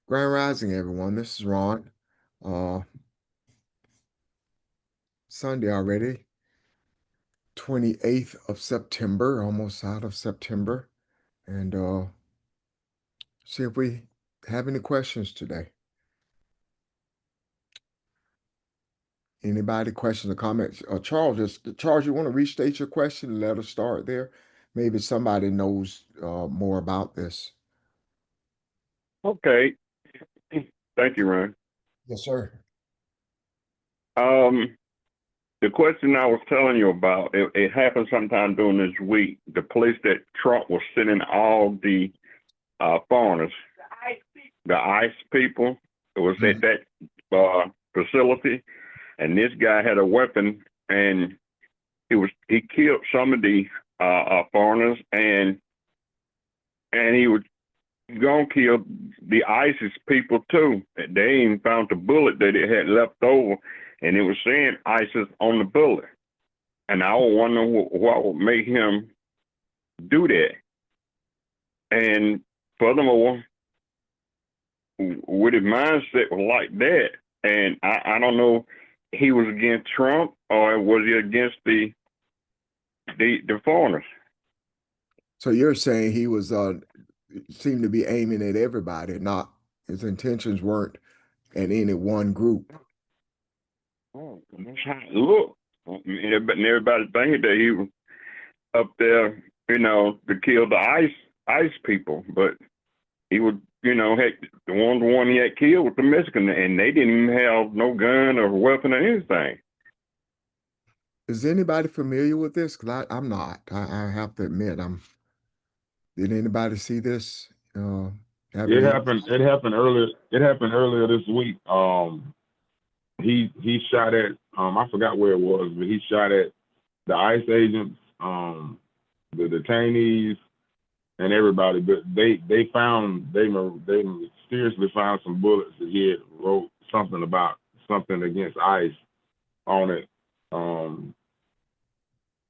Grand Rising, everyone. This is Ron. Uh, Sunday already, 28th of September, almost out of September. And see if we have any questions today. Anybody, questions or comments? Charles, you want to restate your question and let us start there? Maybe somebody knows more about this. Okay. Thank you, Ron. Yes, sir. Um, the question I was telling you about, it happened sometime during this week. The place that Trump was sending all the foreigners, the ICE people, it was at Mhm. that facility, and this guy had a weapon, and he killed some of the foreigners, and he was gonna kill the ISIS people too. They even found the bullet that it had left over, and it was saying ISIS on the bullet. And I was wondering what would make him do that. And furthermore, with his mindset was like that, and I don't know, he was against Trump or was he against the foreigners? So you're saying he was seemed to be aiming at everybody, not his intentions weren't at any one group. Oh, that's how it looked. And everybody thinking that he was up there, to kill the ice people, but he would, heck, the one he had killed was the Mexican, and they didn't even have no gun or weapon or anything. Is anybody familiar with this? Because I'm not. I have to admit, did anybody see this? Have It any? happened. It happened earlier. It happened earlier this week. He shot at I forgot where it was, but he shot at the ICE agents, the detainees, and everybody. But they mysteriously found some bullets that he had wrote something about something against ICE on it.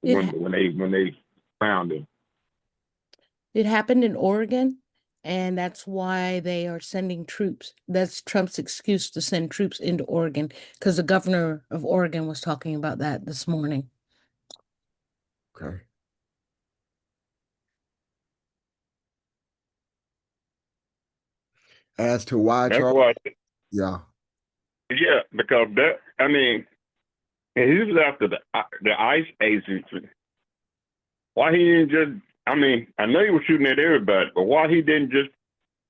It When they found him. it happened in Oregon, and that's why they are sending troops. That's Trump's excuse to send troops into Oregon, because the governor of Oregon was talking about that this morning. Okay. As to why, That's Charles? why, Yeah. yeah, because that, I mean, he was after the ICE agency. Why he didn't just? I mean, I know he was shooting at everybody, but why he didn't just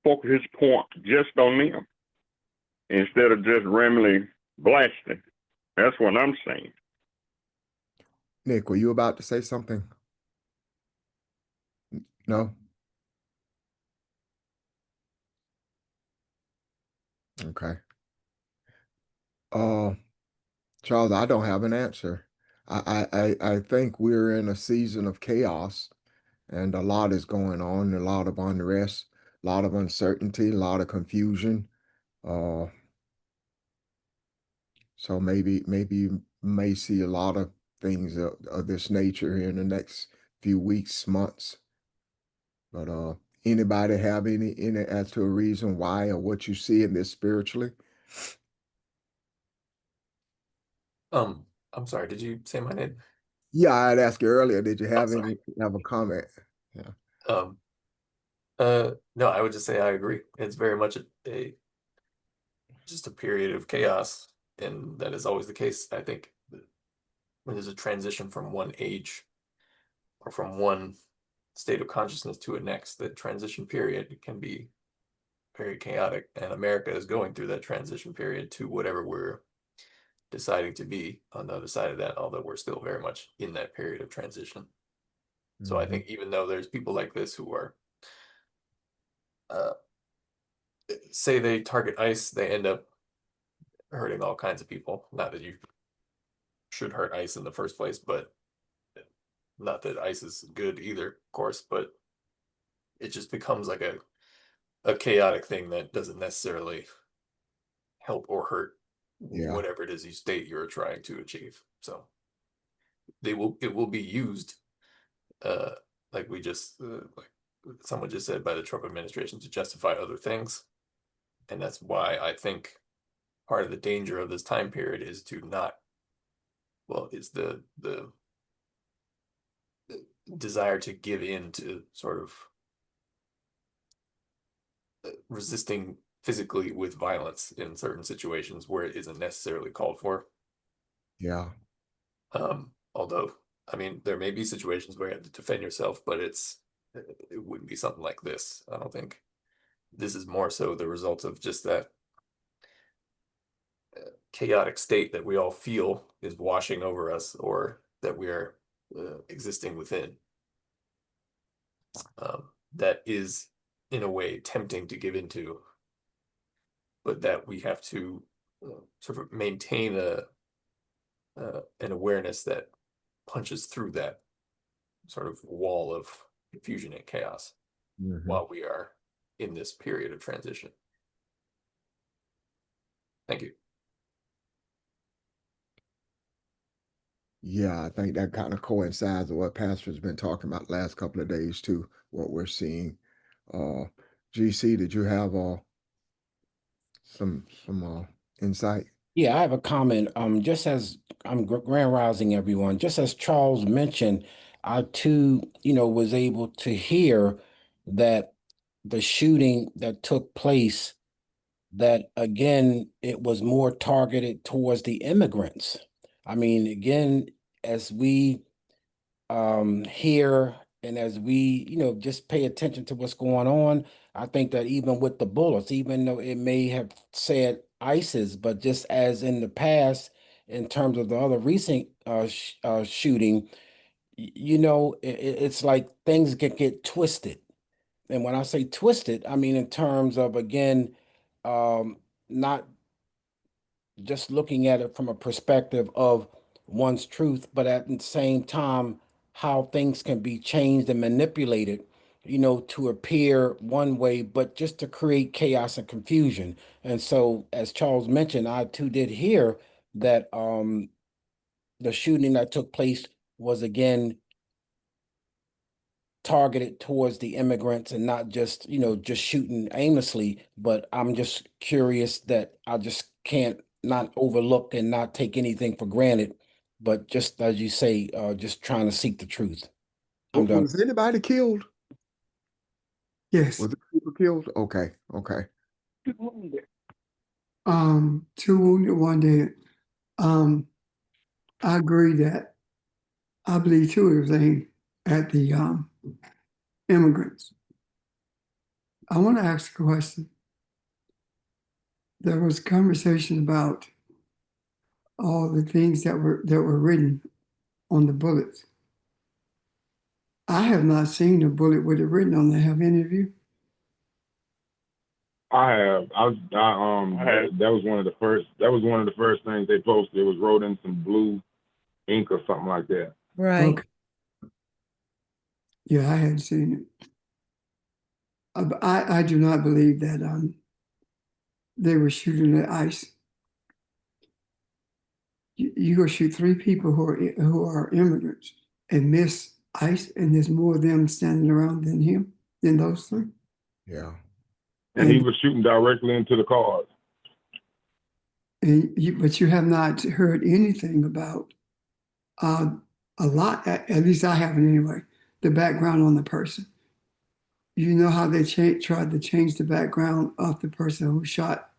focus his point just on them instead of just randomly blasting? That's what I'm saying. Nick, were you about to say something? No? Okay. Uh, Charles, I don't have an answer. I think we're in a season of chaos and a lot is going on, a lot of unrest, a lot of uncertainty, a lot of confusion. Uh, so maybe you may see a lot of things of this nature here in the next few weeks, months. But anybody have any as to a reason why or what you see in this spiritually? I'm sorry, did you say my name? Yeah, I'd asked you earlier, did you Oh, have sorry. have a comment? Yeah. Um, no, I would just say I agree. It's very much a just a period of chaos, and that is always the case. I think when there's a transition from one age or from one state of consciousness to a next, the transition period can be very chaotic, and America is going through that transition period to whatever we're deciding to be on the other side of that, although we're still very much in that period of transition. So I Mhm. think even though there's people like this who are uh, say they target ICE, they end up hurting all kinds of people. Not that you should hurt ICE in the first place, but not that ICE is good either, of course, but it just becomes like a chaotic thing that doesn't necessarily help or hurt Yeah. whatever it is you state you're trying to achieve. So it will be used uh like someone just said, by the Trump administration to justify other things. And that's why I think part of the danger of this time period is to not, well, is the desire to give in to sort of resisting physically with violence in certain situations where it isn't necessarily called for. Yeah. Although, I mean, there may be situations where you have to defend yourself, but it wouldn't be something like this. I don't think this is more so the result of just that chaotic state that we all feel is washing over us, or that we are existing within. That is, in a way, tempting to give into, but that we have to sort of maintain an awareness that punches through that sort of wall of confusion and chaos while we are in this period of transition. Thank you. Yeah, I think that kind of coincides with what Pastor's been talking about last couple of days too, what we're seeing. GC, did you have some insight? Yeah, I have a comment. Just as I'm grand rising everyone, just as Charles mentioned, I too, was able to hear that the shooting that took place, that again, it was more targeted towards the immigrants. I mean, again, as we hear and as we, just pay attention to what's going on, I think that even with the bullets, even though it may have said ISIS, but just as in the past, in terms of the other recent shooting, it's like things get twisted. And when I say twisted, I mean in terms of, again, not just looking at it from a perspective of one's truth, but at the same time, how things can be changed and manipulated, to appear one way, but just to create chaos and confusion. And so, as Charles mentioned, I too did hear that the shooting that took place was again targeted towards the immigrants and not just, just shooting aimlessly. But I'm just curious that I just can't not overlook and not take anything for granted, but just as you say, just trying to seek the truth. I'm done. Was anybody killed? Yes. Was people killed? Okay, okay. Two wounded, one dead. I agree that I believe too it was aimed at the immigrants. I want to ask a question. There was conversation about all the things that were written on the bullets. I have not seen a bullet with it written on there. Have any of you? I have. That was one of the first. That was one of the first things they posted. It was wrote in some blue ink or something like that. Right. Okay. Yeah, I hadn't seen it. I do not believe that they were shooting at ICE. You go shoot 3 people who are immigrants and miss ICE, and there's more of them standing around than those 3. Yeah. And he was shooting directly into the cars. But you have not heard anything about a lot. At least I haven't anyway. The background on the person. You know how they tried to change the background of the person who shot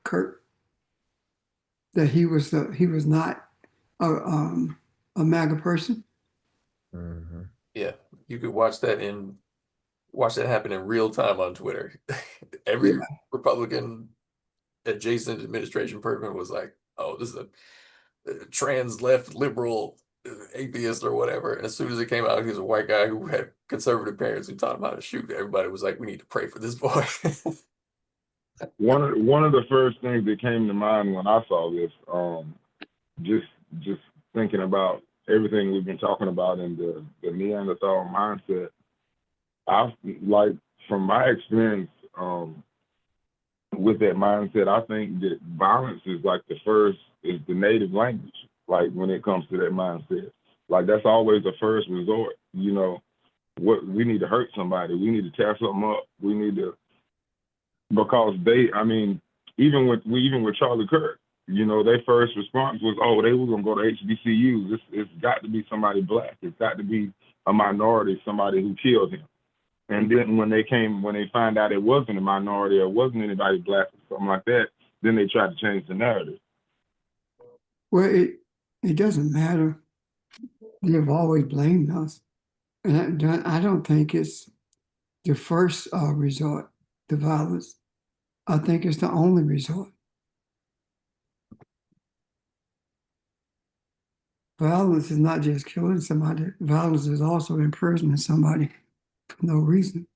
Kurt? That he was not a MAGA person. Yeah, you could watch that happen in real time on Twitter. Every Republican adjacent administration person was like, "Oh, this is a trans left liberal atheist or whatever." And as soon as it came out, he was a white guy who had conservative parents who taught him how to shoot. Everybody was like, "We need to pray for this boy." One of the first things that came to mind when I saw this, just thinking about everything we've been talking about in the Neanderthal mindset, from my experience with that mindset, I think that violence is is the native language. Like when it comes to that mindset, like that's always the first resort. What we need to hurt somebody, we need to tear something up, we need to because even with Charlie Kirk, their first response was, oh, they were gonna go to HBCUs. It's got to be somebody black. It's got to be a minority, somebody who killed him. And then when they find out it wasn't a minority or wasn't anybody black or something like that, then they tried to change the narrative. Well, it doesn't matter. They've always blamed us. And I don't think it's the first resort to violence. I think it's the only resort. Violence is not just killing somebody. Violence is also imprisoning somebody for no reason.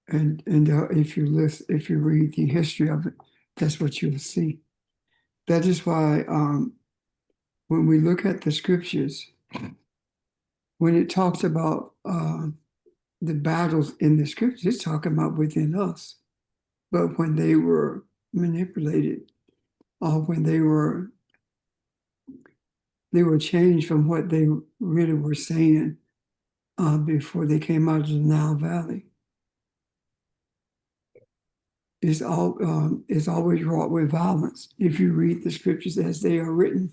And if you read the history of it, that's what you'll see. That is why when we look at the scriptures, when it talks about the battles in the scriptures, it's talking about within us. But when they were manipulated, or when they were changed from what they really were saying before they came out of the Nile Valley, it's always wrought with violence. If you read the scriptures as they are written,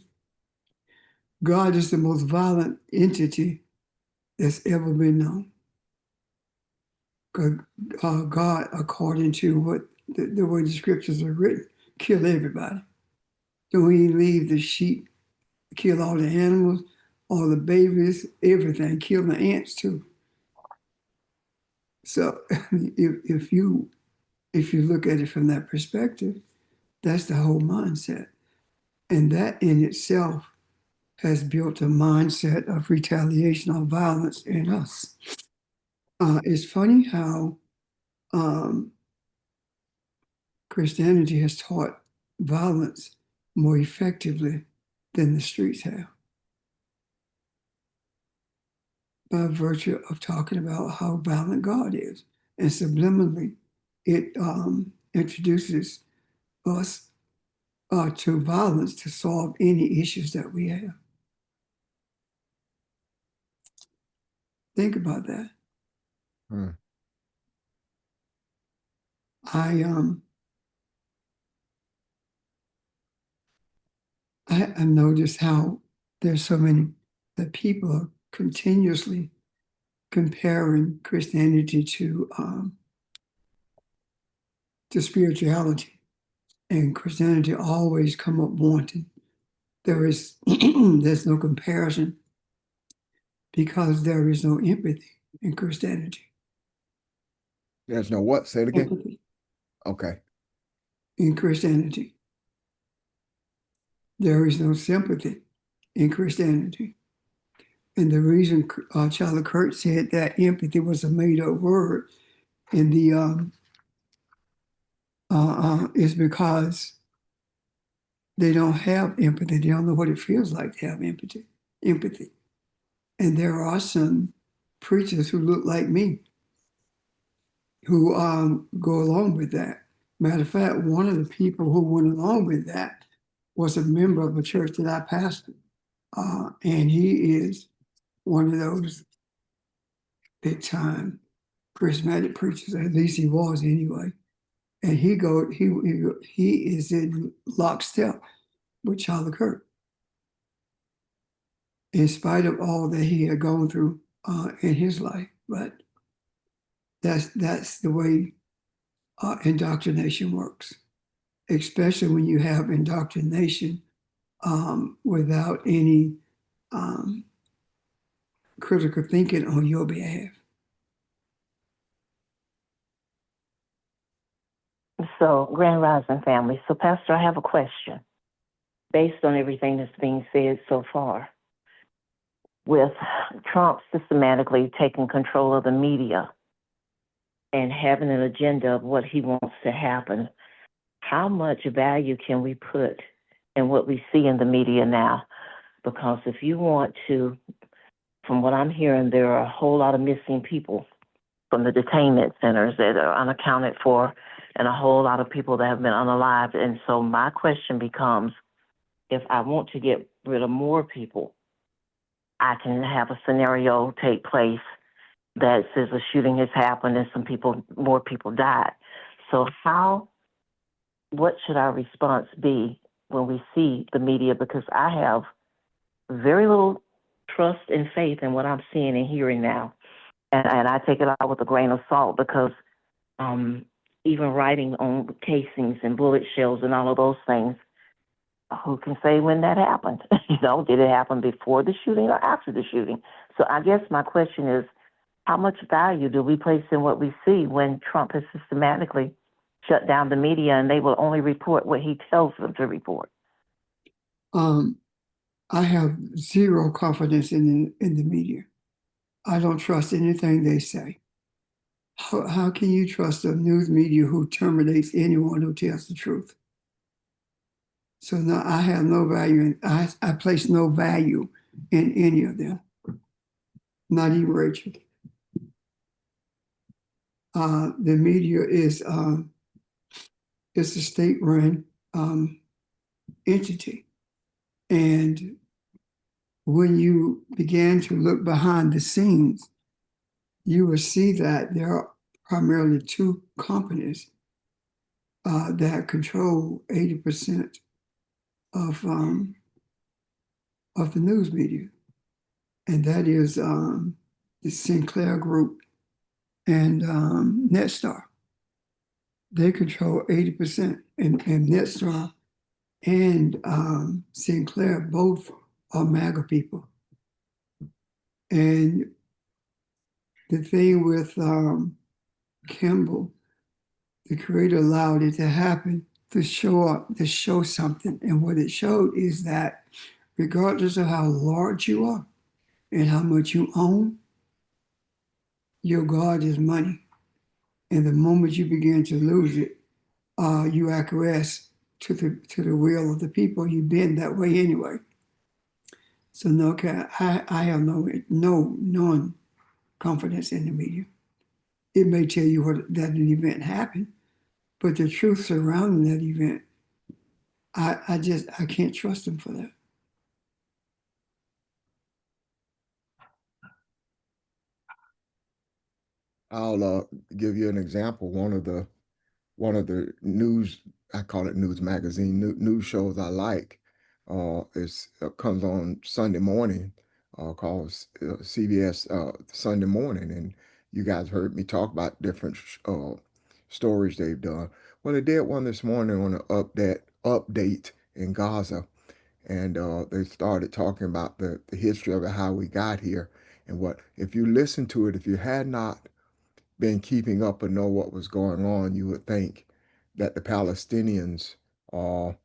God is the most violent entity that's ever been known. God, according to what the way the scriptures are written, kill everybody. Don't even leave the sheep, kill all the animals, all the babies, everything, kill the ants too. So if you look at it from that perspective, that's the whole mindset. And that in itself has built a mindset of retaliation or violence in us. It's funny how Christianity has taught violence more effectively than the streets have, by virtue of talking about how violent God is. And subliminally, it introduces us to violence to solve any issues that we have. Think about that. I noticed how there's so many that people are continuously comparing Christianity to spirituality, and Christianity always come up wanting. There's no comparison because there is no empathy in Christianity. There's no what? Say it again. Empathy Okay. in Christianity. There is no sympathy in Christianity. And the reason Charlie Kirk said that empathy was a made-up word in the is because they don't have empathy. They don't know what it feels like to have empathy. And there are some preachers who look like me who go along with that. Matter of fact, one of the people who went along with that was a member of a church that I pastored. And he is one of those big time charismatic preachers, at least he was anyway. And he is in lockstep with Charlie Kirk, in spite of all that he had gone through in his life. But that's the way indoctrination works, especially when you have indoctrination without any critical thinking on your behalf. So, Grand Rising family. So, Pastor, I have a question based on everything that's being said so far. With Trump systematically taking control of the media and having an agenda of what he wants to happen, how much value can we put in what we see in the media now? Because if you want to, from what I'm hearing, there are a whole lot of missing people from the detainment centers that are unaccounted for, and a whole lot of people that have been unalived. And so my question becomes, if I want to get rid of more people, I can have a scenario take place that says a shooting has happened and more people died. So what should our response be when we see the media? Because I have very little trust and faith in what I'm seeing and hearing now. And I take it out with a grain of salt because even writing on casings and bullet shells and all of those things, who can say when that happened? Did it happen before the shooting or after the shooting? So I guess my question is, how much value do we place in what we see when Trump has systematically shut down the media and they will only report what he tells them to report? I have zero confidence in the media. I don't trust anything they say. How can you trust a news media who terminates anyone who tells the truth? So no, I have no value I place no value in any of them. Not even Rachel. The media is a state-run entity. And when you begin to look behind the scenes, you will see that there are primarily two companies that control 80% of the news media, and that is the Sinclair Group and Netstar. They control 80%, and Netstar and Sinclair both are MAGA people. And the thing with Kimball, the creator allowed it to happen to show something. And what it showed is that regardless of how large you are and how much you own, your God is money. And the moment you begin to lose it, you acquiesce to the will of the people. You've been that way anyway. So no, I have no confidence in the media. It may tell you that an event happened, but the truth surrounding that event, I can't trust them for that. I'll give you an example. One of the news, I call it news magazine, news shows I like, comes on Sunday morning, called CBS Sunday Morning, and you guys heard me talk about different stories they've done. Well, they did one this morning on an update in Gaza, and they started talking about the history of it, how we got here, and what. If you listen to it, if you had not been keeping up and know what was going on, you would think that the Palestinians were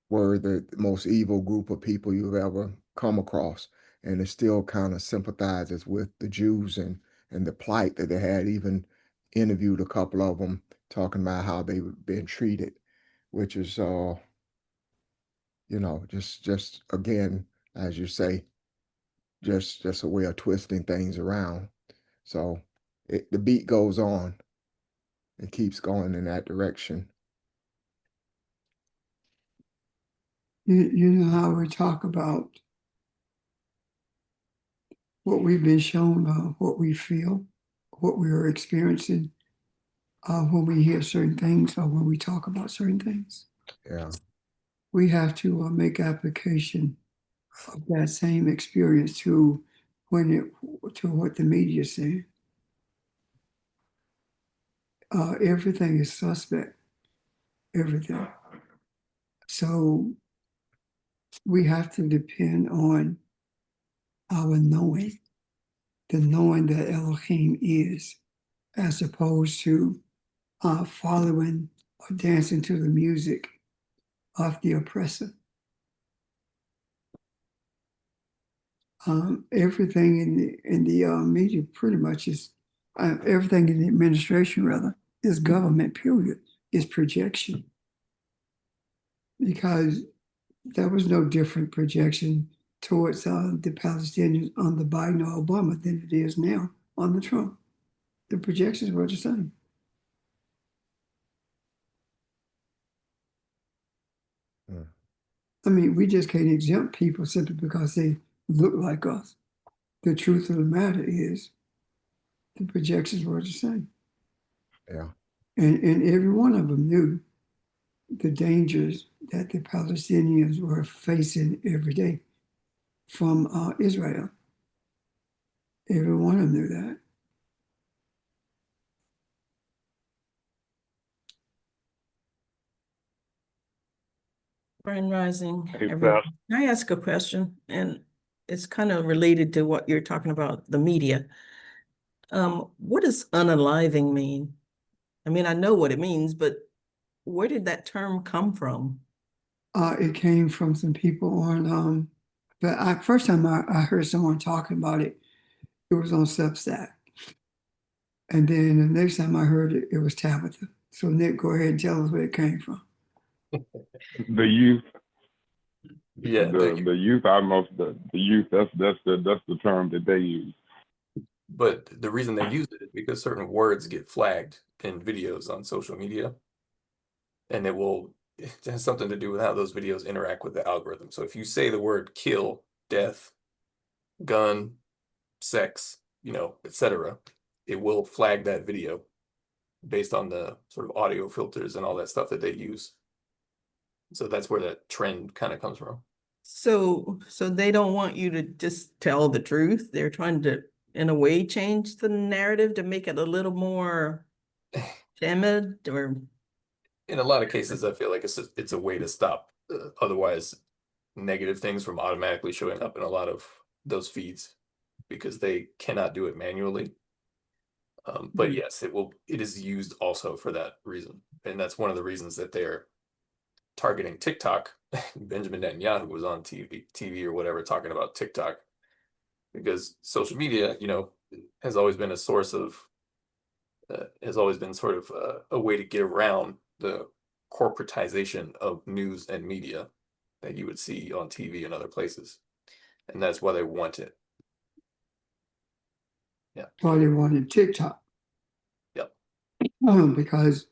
the most evil group of people you've ever come across. And it still kind of sympathizes with the Jews and the plight that they had. Even interviewed a couple of them talking about how they were being treated, which is, just again, as you say, just a way of twisting things around. So the beat goes on. It keeps going in that direction. You know how we talk about what we've been shown, what we feel, what we are experiencing when we hear certain things or when we talk about certain things. Yeah. We have to make application of that same experience to what the media is saying. Everything is suspect. Everything. So we have to depend on our knowing, the knowing that Elohim is, as opposed to following or dancing to the music of the oppressor. Everything in the media pretty much is, everything in the administration rather, is government, period, is projection. Because there was no different projection towards the Palestinians on the Biden or Obama than it is now on the Trump. The projections were the same. I mean, we just can't exempt people simply because they look like us. the truth of the matter is the projections were the same. Yeah. And every one of them knew the dangers that the Palestinians were facing every day from Israel. Every one of them knew that. Grand Rising, Hey, everyone. Pastor. Can I ask a question? And it's kind of related to what you're talking about, the media. What does unaliving mean? I mean, I know what it means, but where did that term come from? It came from some people on, but first time I heard someone talking about it, it was on Substack. And then the next time I heard it, it was Tabitha. So Nick, go ahead and tell us where it came from. The youth, Yeah, the youth, the youth. That's the term that they use. but the reason they use it is because certain words get flagged in videos on social media, and it has something to do with how those videos interact with the algorithm. So if you say the word kill, death, gun, sex, etc., it will flag that video based on the sort of audio filters and all that stuff that they use. So that's where that trend kind of comes from. So they don't want you to just tell the truth. They're trying to, in a way, change the narrative to make it a little more timid or. In a lot of cases, I feel like it's a way to stop otherwise negative things from automatically showing up in a lot of those feeds because they cannot do it manually. But yes, it is used also for that reason. And that's one of the reasons that they're targeting TikTok. Benjamin Netanyahu was on TV or whatever talking about TikTok because social media, has always been a source of, has always been sort of a way to get around the corporatization of news and media that you would see on TV and other places. And that's why they want it. Yeah. Why they wanted TikTok. Yep. Because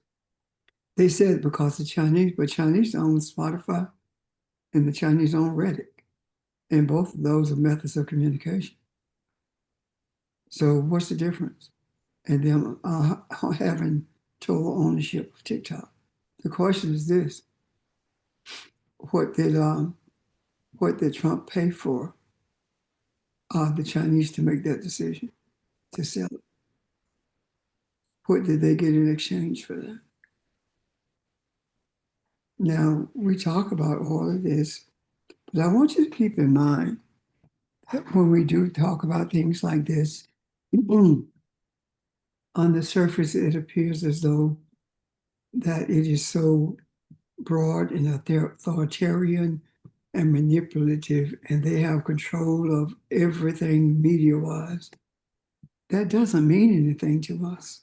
they said because the Chinese, but Chinese own Spotify and the Chinese own Reddit. And both of those are methods of communication. So what's the difference? And them having total ownership of TikTok. The question is this: what did Trump pay for the Chinese to make that decision to sell it? What did they get in exchange for that? Now we talk about all of this, but I want you to keep in mind that when we do talk about things like this, on the surface, it appears as though that it is so broad and authoritarian and manipulative, and they have control of everything media-wise. That doesn't mean anything to us.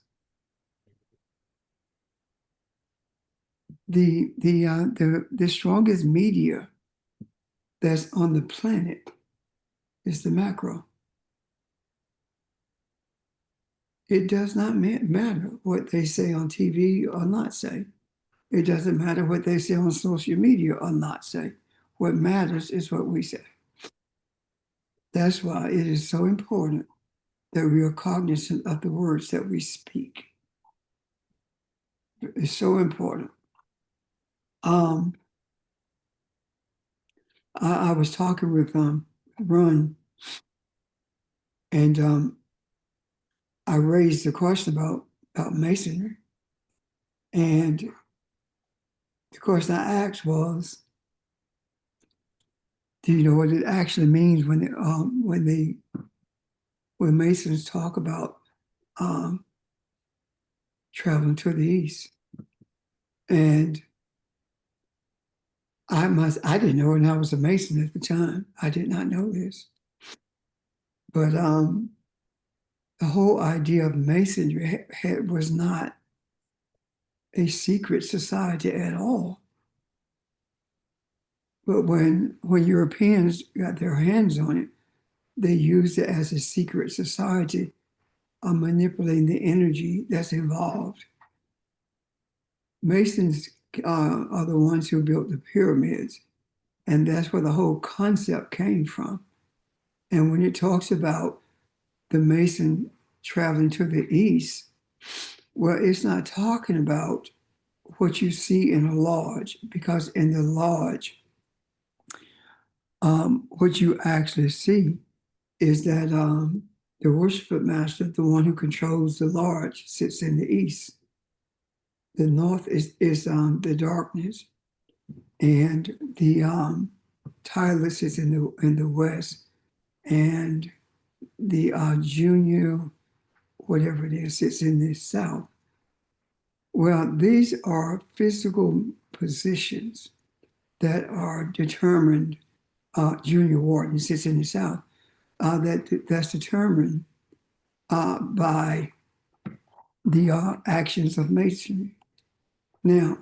The strongest media that's on the planet is the macro. It does not matter what they say on TV or not say. It doesn't matter what they say on social media or not say. What matters is what we say. That's why it is so important that we are cognizant of the words that we speak. It's so important. I was talking with Ron, and I raised the question about masonry, and the question I asked was, do you know what it actually means when Masons talk about traveling to the east? And I didn't know it, and I was a Mason at the time. I did not know this. But the whole idea of Masonry was not a secret society at all. But when Europeans got their hands on it, they used it as a secret society of manipulating the energy that's involved. Masons are the ones who built the pyramids, and that's where the whole concept came from. And when it talks about the Mason traveling to the east, well, it's not talking about what you see in a lodge, because in the lodge, what you actually see is that the worship master, the one who controls the lodge, sits in the east. The north is the darkness, and the Tyler sits in the west, and the junior, whatever it is, sits in the south. Well, these are physical positions that are determined. Junior warden sits in the south. That's determined by the actions of masonry. Now,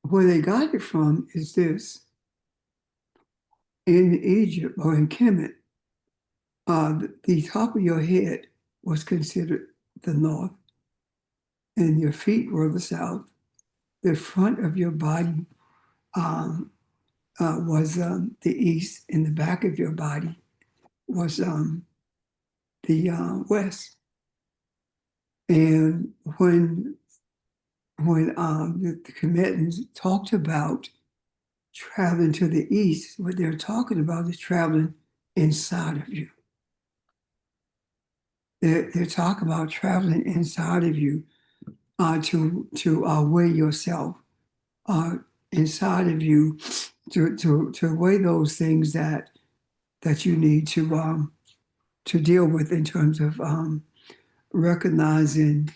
where they got it from is this. In Egypt or in Kemet, the top of your head was considered the north, and your feet were the south. The front of your body was the east, and the back of your body was the west. And when the commitments talked about traveling to the east, what they're talking about is traveling inside of you. They're talking about traveling inside of you to weigh yourself inside of you to weigh those things that you need to deal with in terms of recognizing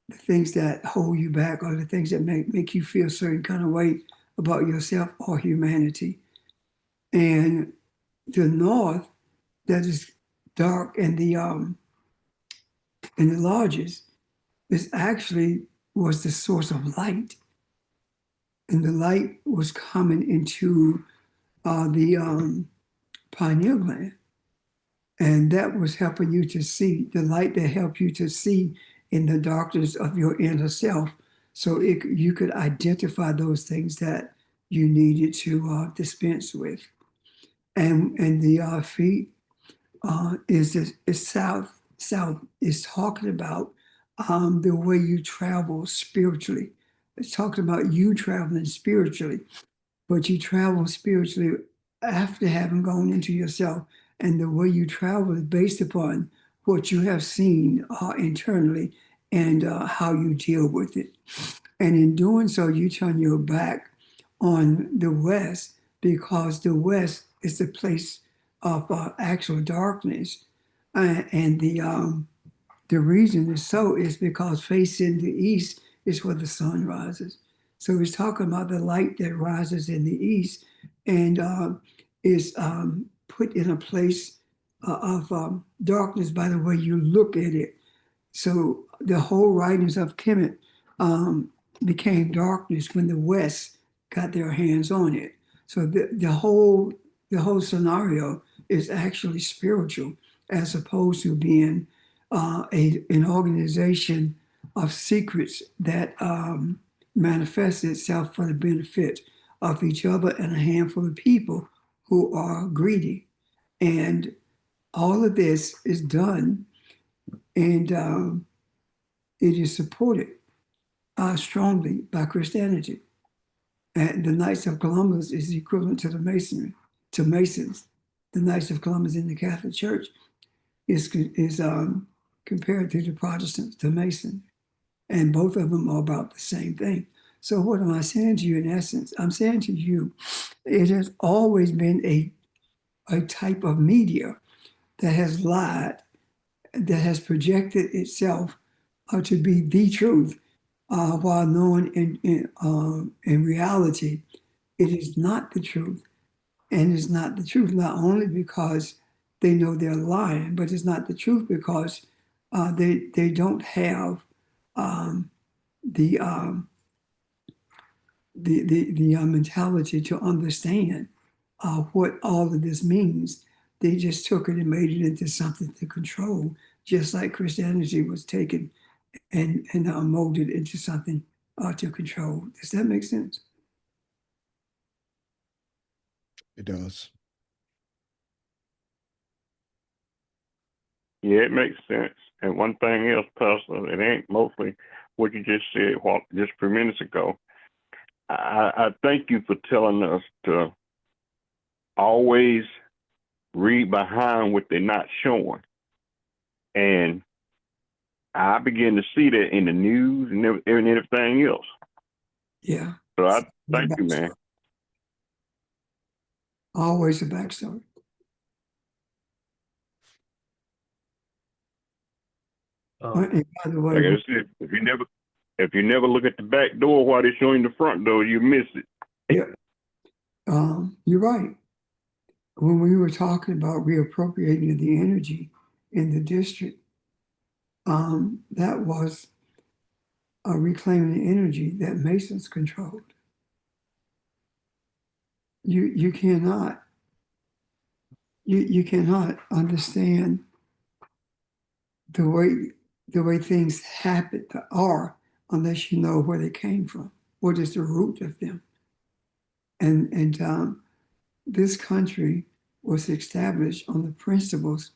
the things that hold you back, or the things that make you feel a certain kind of way about yourself or humanity. And the north, that is dark in the lodges, is actually was the source of light, and the light was coming into the pineal gland, and that was helping you to see the light that helped you to see in the darkness of your inner self, so you could identify those things that you needed to dispense with. And the feet is south. South is talking about the way you travel spiritually. It's talking about you traveling spiritually, but you travel spiritually after having gone into yourself. And the way you travel is based upon what you have seen internally and how you deal with it. And in doing so, you turn your back on the West, because the West is the place of actual darkness. And the reason is so is because facing the east is where the sun rises. So he's talking about the light that rises in the east and is put in a place of darkness by the way you look at it. So the whole writings of Kemet became darkness when the West got their hands on it. So the whole scenario is actually spiritual, as opposed to being an organization of secrets that manifests itself for the benefit of each other and a handful of people who are greedy. And all of this is done, and it is supported strongly by Christianity. And the Knights of Columbus is equivalent to the Masonry, to Masons. The Knights of Columbus in the Catholic Church is compared to the Protestants, to Mason. And both of them are about the same thing. So what am I saying to you in essence? I'm saying to you, it has always been a type of media that has lied, that has projected itself to be the truth, while knowing in reality, it is not the truth. And it's not the truth, not only because they know they're lying, but it's not the truth because they don't have the mentality to understand what all of this means. They just took it and made it into something to control, just like Christianity was taken and molded into something to control. Does that make sense? It does. Yeah, it makes sense. And one thing else, Pastor, it ain't mostly what you just said just a few minutes ago. I thank you for telling us to always read behind what they're not showing. And I begin to see that in the news and everything else. Yeah. So I The thank you, man. backstory. Always a backstory. And by the way, Like I said, if you never look at the back door while they're showing the front door, you miss it. yeah, you're right. When we were talking about reappropriating the energy in the district, that was reclaiming the energy that Masons controlled. You cannot understand the way things happen are unless you know where they came from. What is the root of them? And this country was established on the principles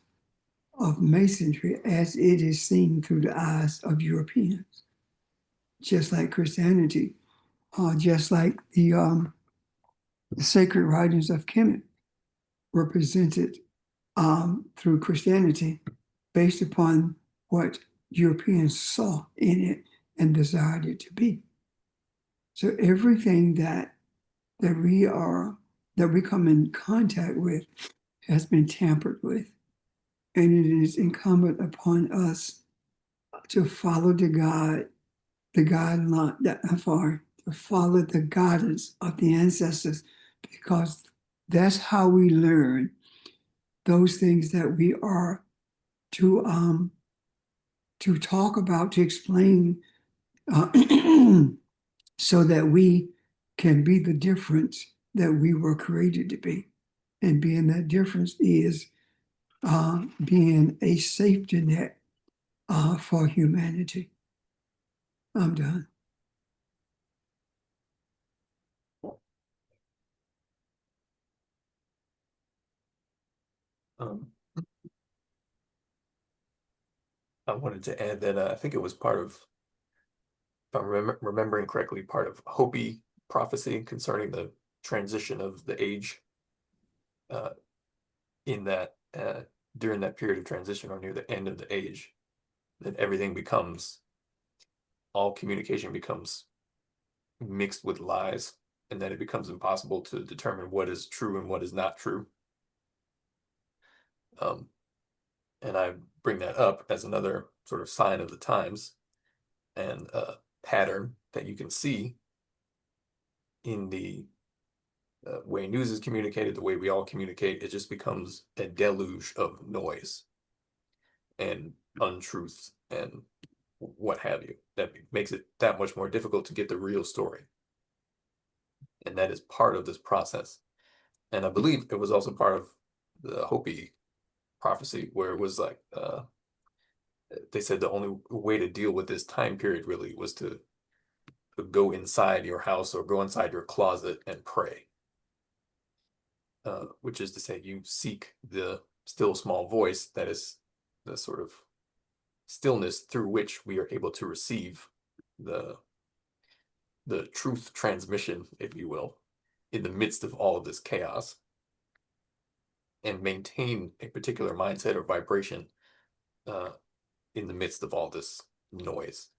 of Masonry as it is seen through the eyes of Europeans, just like Christianity, just like the sacred writings of Kemet were presented through Christianity based upon what Europeans saw in it and desired it to be. So everything that we come in contact with has been tampered with. And it is incumbent upon us to follow to follow the guidance of the ancestors, because that's how we learn those things that we are to talk about, to explain, so that we can be the difference that we were created to be. And being that difference is being a safety net for humanity. I'm done. I wanted to add that I think it was part of, if I'm remembering correctly, part of Hopi prophecy concerning the transition of the age. In that during that period of transition or near the end of the age, that all communication becomes mixed with lies, and that it becomes impossible to determine what is true and what is not true. And I bring that up as another sort of sign of the times and a pattern that you can see in the way news is communicated, the way we all communicate. It just becomes a deluge of noise and untruths and what have you. That makes it that much more difficult to get the real story. And that is part of this process. And I believe it was also part of the Hopi prophecy, where it was like, they said the only way to deal with this time period really was to go inside your house or go inside your closet and pray. Which is to say, you seek the still small voice that is the sort of stillness through which we are able to receive the truth transmission, if you will, in the midst of all of this chaos, and maintain a particular mindset or vibration in the midst of all this noise.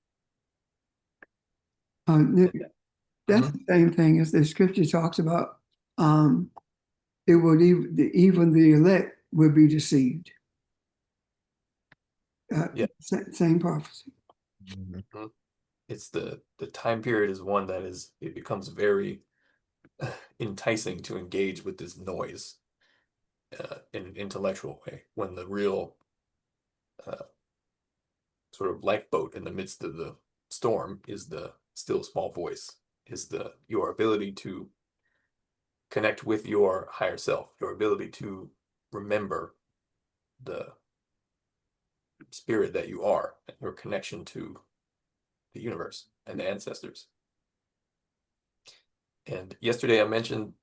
That's the same thing as the scripture talks about. It will even the elect will be deceived. Yeah. Same prophecy. Mm-hmm. It's the time period is one that it becomes very enticing to engage with this noise in an intellectual way, when the real sort of lifeboat in the midst of the storm is the still small voice, is your ability to connect with your higher self, your ability to remember the spirit that you are, and your connection to the universe and the ancestors. And yesterday I mentioned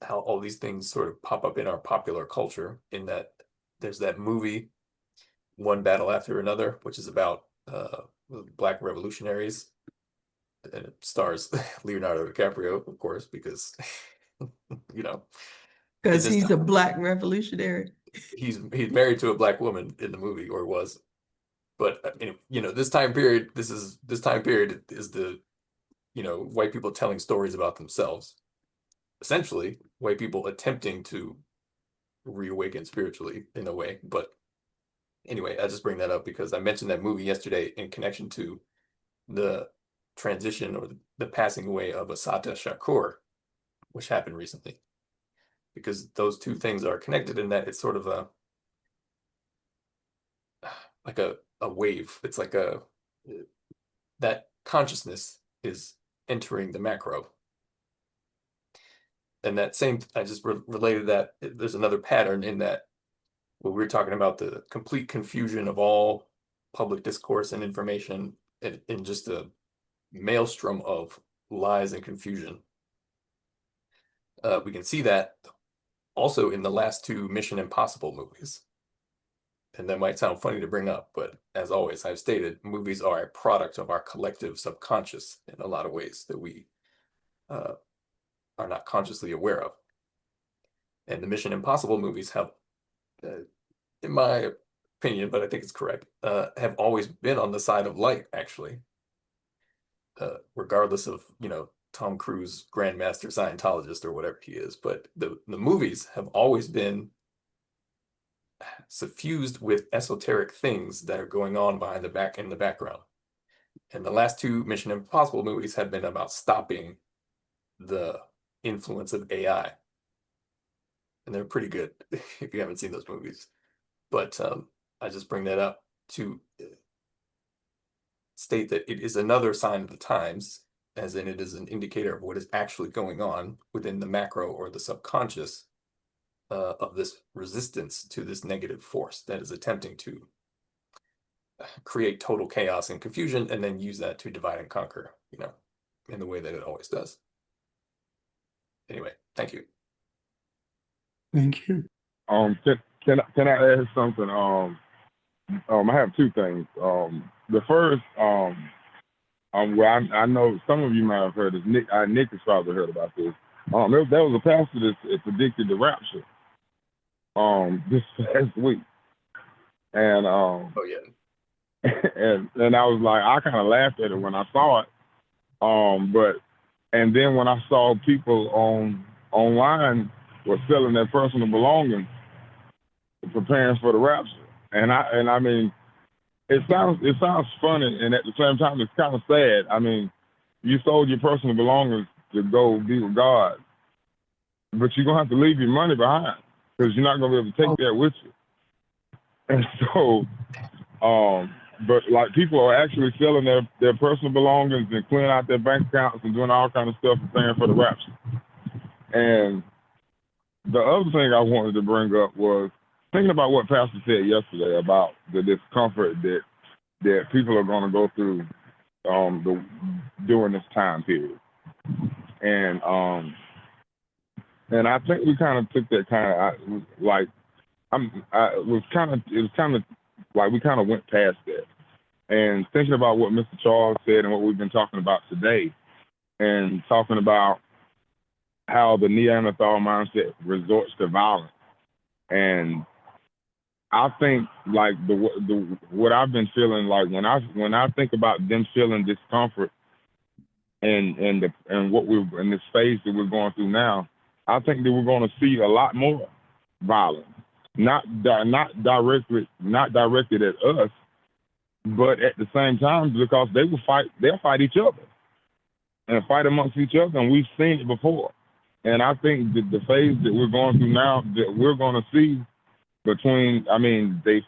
how all these things sort of pop up in our popular culture, in that there's that movie One Battle After Another, which is about black revolutionaries, and it stars Leonardo DiCaprio, of course, because you know, in Because this he's a time, black revolutionary. he's married to a black woman in the movie, or was. But this time period, this time period is the, white people telling stories about themselves. Essentially, white people attempting to reawaken spiritually in a way. But anyway, I just bring that up because I mentioned that movie yesterday in connection to the transition, or the passing away of Assata Shakur, which happened recently. Because those two things are connected in that it's sort of like a wave. It's like that consciousness is entering the macro. And that same, I just related that there's another pattern in that, when we're talking about the complete confusion of all public discourse and information in just a maelstrom of lies and confusion. We can see that also in the last two Mission Impossible movies. And that might sound funny to bring up, but as always, I've stated, movies are a product of our collective subconscious in a lot of ways that we are not consciously aware of. And the Mission Impossible movies have, in my opinion, but I think it's correct, have always been on the side of light, actually. Regardless of, Tom Cruise, Grandmaster Scientologist or whatever he is. But the movies have always been suffused with esoteric things that are going on in the background. And the last two Mission Impossible movies have been about stopping the influence of AI. And they're pretty good if you haven't seen those movies. But I just bring that up to state that it is another sign of the times, as in it is an indicator of what is actually going on within the macro or the subconscious of this resistance to this negative force that is attempting to create total chaos and confusion, and then use that to divide and conquer, in the way that it always does. Anyway, thank you. Thank you. Can I add something? I have two things. The first, well, I know some of you might have heard this. Nick has probably heard about this. There was a pastor that's addicted to rapture. This past week, and Oh yeah. and I was like, I kind of laughed at it when I saw it. And then when I saw people online were selling their personal belongings, preparing for the rapture, and I mean, it sounds funny, and at the same time, it's kind of sad. I mean, you sold your personal belongings to go be with God, but you're gonna have to leave your money behind because you're not gonna be able to take that with you. And so, but like people are actually selling their personal belongings and clearing out their bank accounts and doing all kind of stuff preparing for the rapture. And the other thing I wanted to bring up was thinking about what Pastor said yesterday about the discomfort that people are going to go through during this time period. And I think we kind of took that it was kind of like we kind of went past that. And thinking about what Mr. Charles said and what we've been talking about today, and talking about how the Neanderthal mindset resorts to violence. And I think like what I've been feeling like when I think about them feeling discomfort and what we're in this phase that we're going through now, I think that we're going to see a lot more violence, not directed at us, but at the same time, because they'll fight each other and fight amongst each other, and we've seen it before. And I think that the phase that we're going through now, that we're going to see between the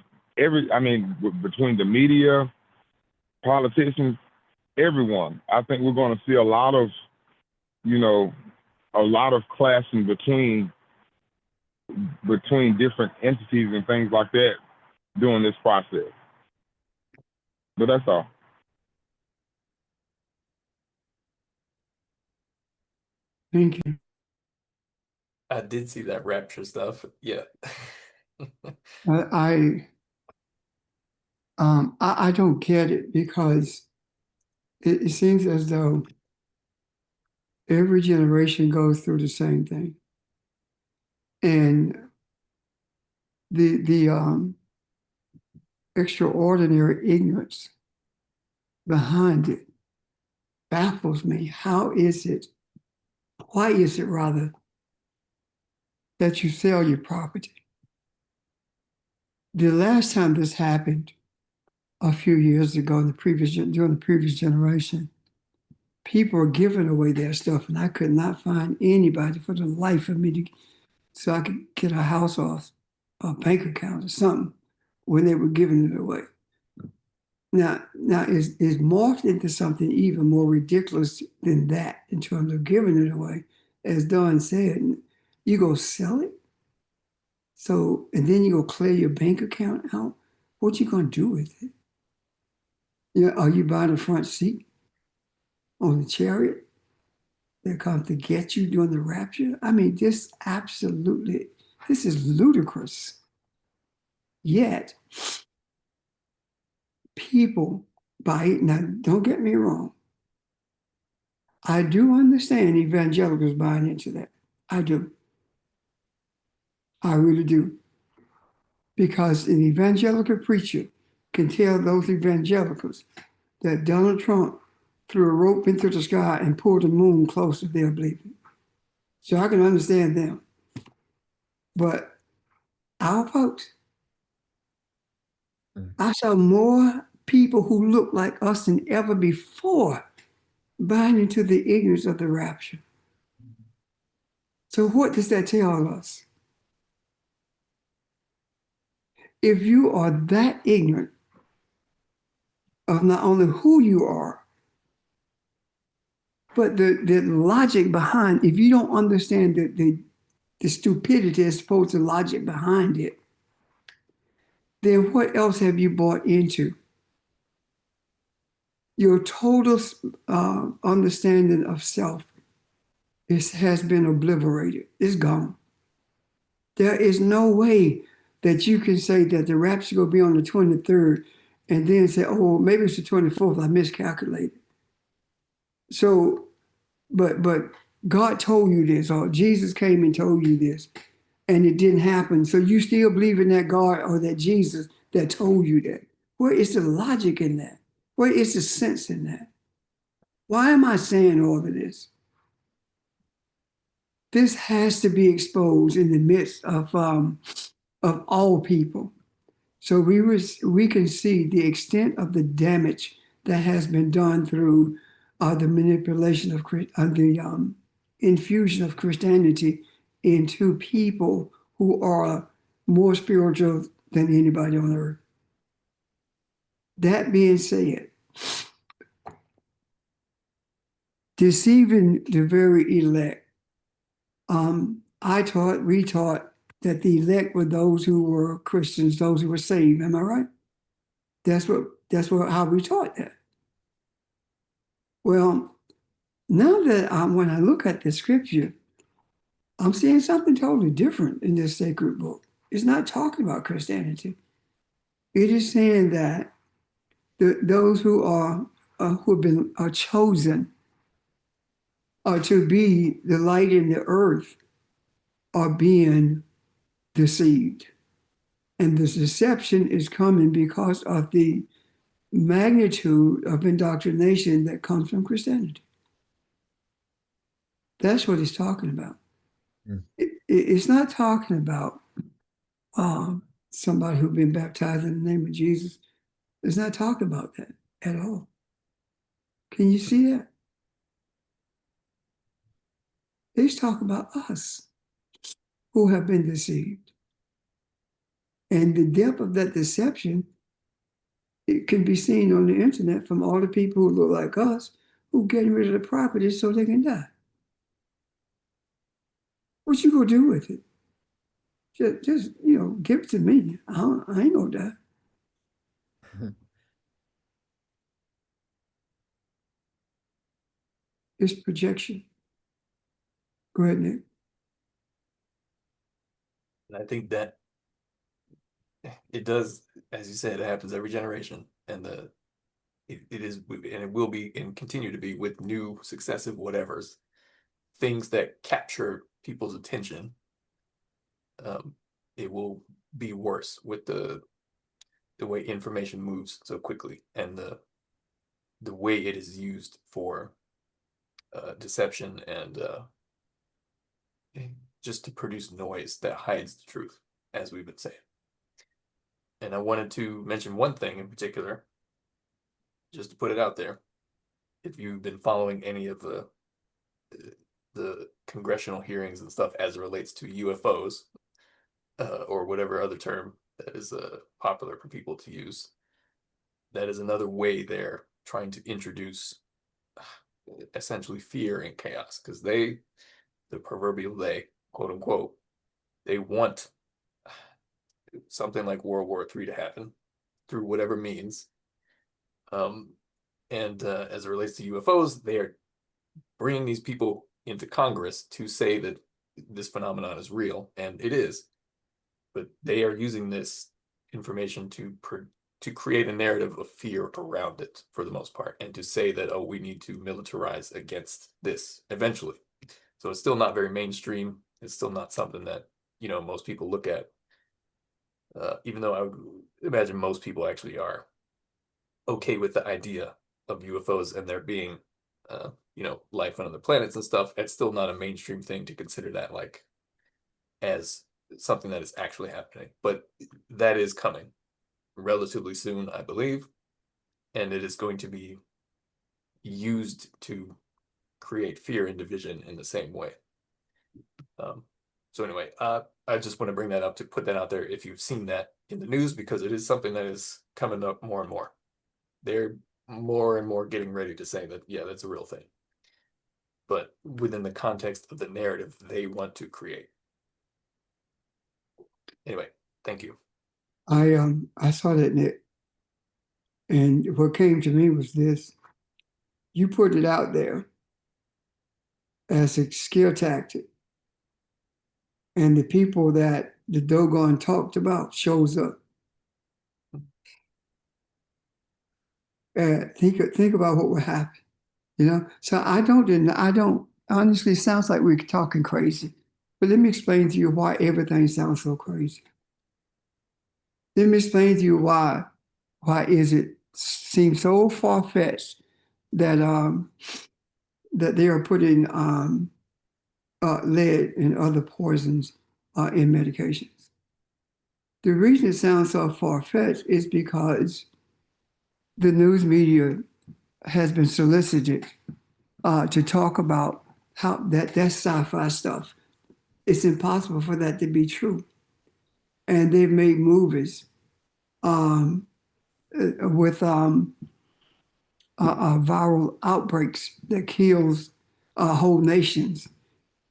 media, politicians, everyone, I think we're going to see a lot of clashing between different entities and things like that during this process. But that's all. Thank you. I did see that rapture stuff. Yeah. I don't get it because it seems as though every generation goes through the same thing. And the extraordinary ignorance behind it baffles me. Why is it rather that you sell your property? The last time this happened, a few years ago, during the previous generation, people were giving away their stuff, and I could not find anybody for the life of me so I could get a house or a bank account or something when they were giving it away. Now is morphed into something even more ridiculous than that in terms of giving it away. As Don said, you go sell it. So, and then you go clear your bank account out. What you gonna do with it? You know, are you buying a front seat on the chariot that comes to get you during the rapture? I mean, this is ludicrous. Yet, people buy it. Now, don't get me wrong. I do understand evangelicals buying into that. I do. I really do. Because an evangelical preacher can tell those evangelicals that Donald Trump threw a rope into the sky and pulled the moon closer, they'll believe it. So I can understand them. But our folks, I saw more people who look like us than ever before buying into the ignorance of the rapture. So what does that tell us? If you are that ignorant of not only who you are, but the logic behind, if you don't understand the stupidity as opposed to logic behind it, then what else have you bought into? Your total understanding of self has been obliterated. It's gone. There is no way that you can say that the rapture will be on the 23rd and then say, oh, maybe it's the 24th, I miscalculated. So, but God told you this, or Jesus came and told you this, and it didn't happen. So you still believe in that God or that Jesus that told you that. Where is the logic in that? Where is the sense in that? Why am I saying all of this? This has to be exposed in the midst of all people. So we can see the extent of the damage that has been done through the manipulation of the infusion of Christianity into people who are more spiritual than anybody on earth. That being said, deceiving the very elect, we taught that the elect were those who were Christians, those who were saved. Am I right? That's how we taught that. Well, now that when I look at the scripture, I'm seeing something totally different in this sacred book. It's not talking about Christianity. It is saying that those who are chosen to be the light in the earth are being deceived. And this deception is coming because of the magnitude of indoctrination that comes from Christianity. That's what he's talking about. It's not talking about somebody who's been baptized in the name of Jesus. It's not talking about that at all. Can you see that? He's talking about us who have been deceived. And the depth of that deception, it can be seen on the internet from all the people who look like us who getting rid of the property so they can die. What you gonna do with it? Just give it to me. I ain't gonna die. It's projection. Go ahead, Nick. And I think that it does, as you said, it happens every generation, and it is, and it will be, and continue to be with new successive whatevers, things that capture people's attention. It will be worse with the way information moves so quickly, and the way it is used for deception and just to produce noise that hides the truth, as we've been saying. And I wanted to mention one thing in particular, just to put it out there. If you've been following any of the congressional hearings and stuff as it relates to UFOs, or whatever other term that is popular for people to use, that is another way they're trying to introduce essentially fear and chaos, because the proverbial they, quote unquote, they want something like World War III to happen through whatever means. And as it relates to UFOs, they are bringing these people into Congress to say that this phenomenon is real, and it is. But they are using this information to create a narrative of fear around it for the most part, and to say that, oh, we need to militarize against this eventually. So it's still not very mainstream. It's still not something that, most people look at. Even though I would imagine most people actually are okay with the idea of UFOs and there being, life on other planets and stuff, it's still not a mainstream thing to consider that like as something that is actually happening. But that is coming relatively soon, I believe, and it is going to be used to create fear and division in the same way. So anyway, I just want to bring that up to put that out there if you've seen that in the news, because it is something that is coming up more and more. They're more and more getting ready to say that, yeah, that's a real thing, but within the context of the narrative they want to create. Anyway, thank you. I saw that, Nick, and what came to me was this: you put it out there as a scare tactic, and the people that the Dogon talked about shows up. Think about what would happen, So I don't honestly, it sounds like we're talking crazy, but let me explain to you why everything sounds so crazy. Let me explain to you why is it seems so far-fetched that that they are putting lead and other poisons in medications. The reason it sounds so far-fetched is because the news media has been solicited to talk about how that's sci-fi stuff. It's impossible for that to be true. And they've made movies with viral outbreaks that kills whole nations.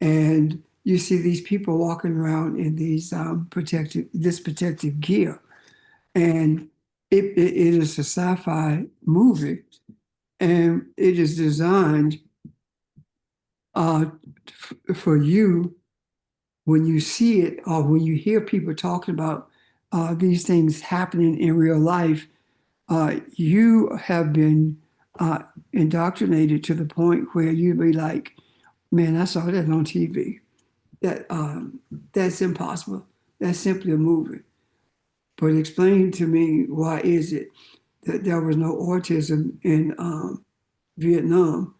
And you see these people walking around in these protective gear. And it is a sci-fi movie, and it is designed for you, when you see it or when you hear people talking about these things happening in real life, you have been indoctrinated to the point where you'd be like, man, I saw that on TV. That's impossible. That's simply a movie. But explain to me, why is it that there was no autism in Vietnam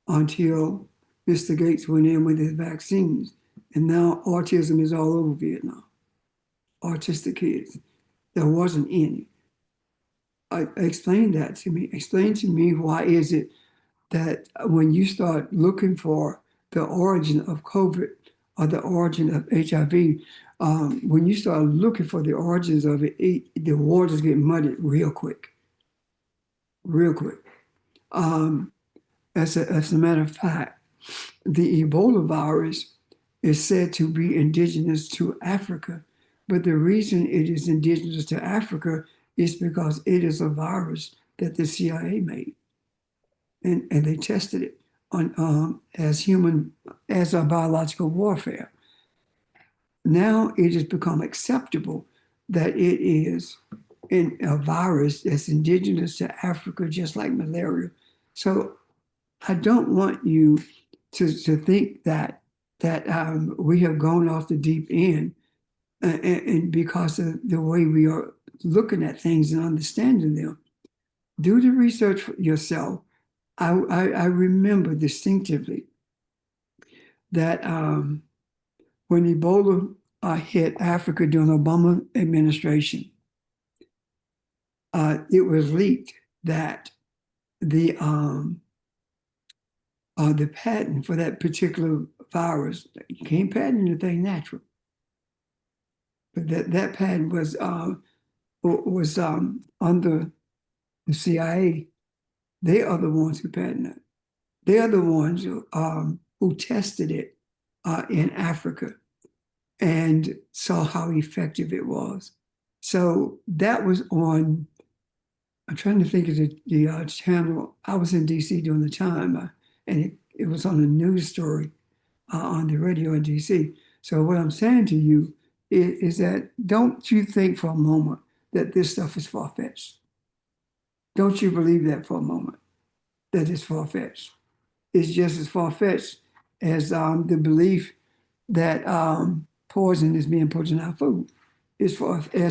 until Mr. Gates went in with his vaccines? And now autism is all over Vietnam. Autistic kids. There wasn't any. Explain that to me. Explain to me, why is it that when you start looking for the origin of COVID or the origin of HIV, when you start looking for the origins of it, the waters get muddied real quick. Real quick. As a matter of fact, the Ebola virus is said to be indigenous to Africa. But the reason it is indigenous to Africa is because it is a virus that the CIA made. And they tested it on as a biological warfare. now it has become acceptable that it is a virus that's indigenous to Africa, just like malaria. So I don't want you to think that we have gone off the deep end, and because of the way we are looking at things and understanding them. Do the research for yourself. I remember distinctively that when Ebola hit Africa during the Obama administration, it was leaked that the patent for that particular virus, you can't patent anything natural, but that patent was under the CIA. They are the ones who patented it. They are the ones who tested it in Africa and saw how effective it was. So that was on, I'm trying to think of the channel. I was in DC during the time, and it was on a news story on the radio in DC. So what I'm saying to you is that don't you think for a moment that this stuff is far-fetched. Don't you believe that for a moment, that it's far-fetched. It's just as far-fetched as the belief that poison is being put in our food. As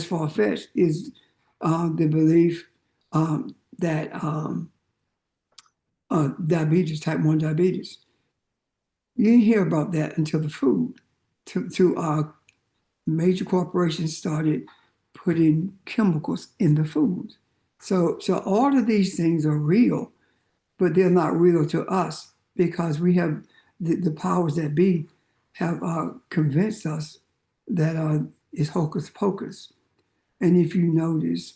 far-fetched is the belief that diabetes, type 1 diabetes. You didn't hear about that until the food. To major corporations started putting chemicals in the food. So all of these things are real, but they're not real to us because we have the powers that be have convinced us that it's hocus pocus. And if you notice,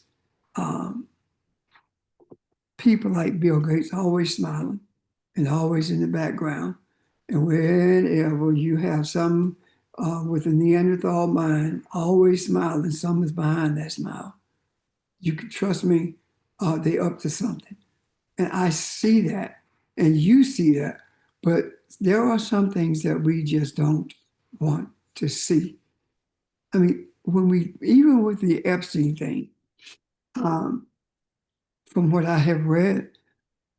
people like Bill Gates always smiling and always in the background. And whenever you have some with a Neanderthal mind, always smiling, someone's behind that smile. You can trust me, they're up to something. And I see that, and you see that, but there are some things that we just don't want to see. I mean, even with the Epstein thing, from what I have read,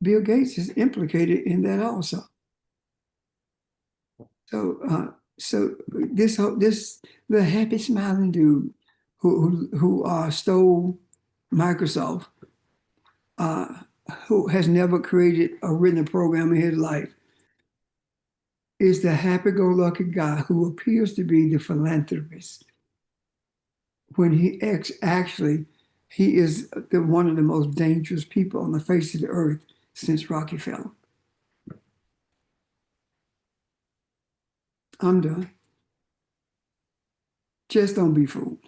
Bill Gates is implicated in that also. So, the happy smiling dude who stole Microsoft, who has never created or written a program in his life, is the happy-go-lucky guy who appears to be the philanthropist when he actually is one of the most dangerous people on the face of the earth since Rockefeller. I'm done. Just don't be fooled.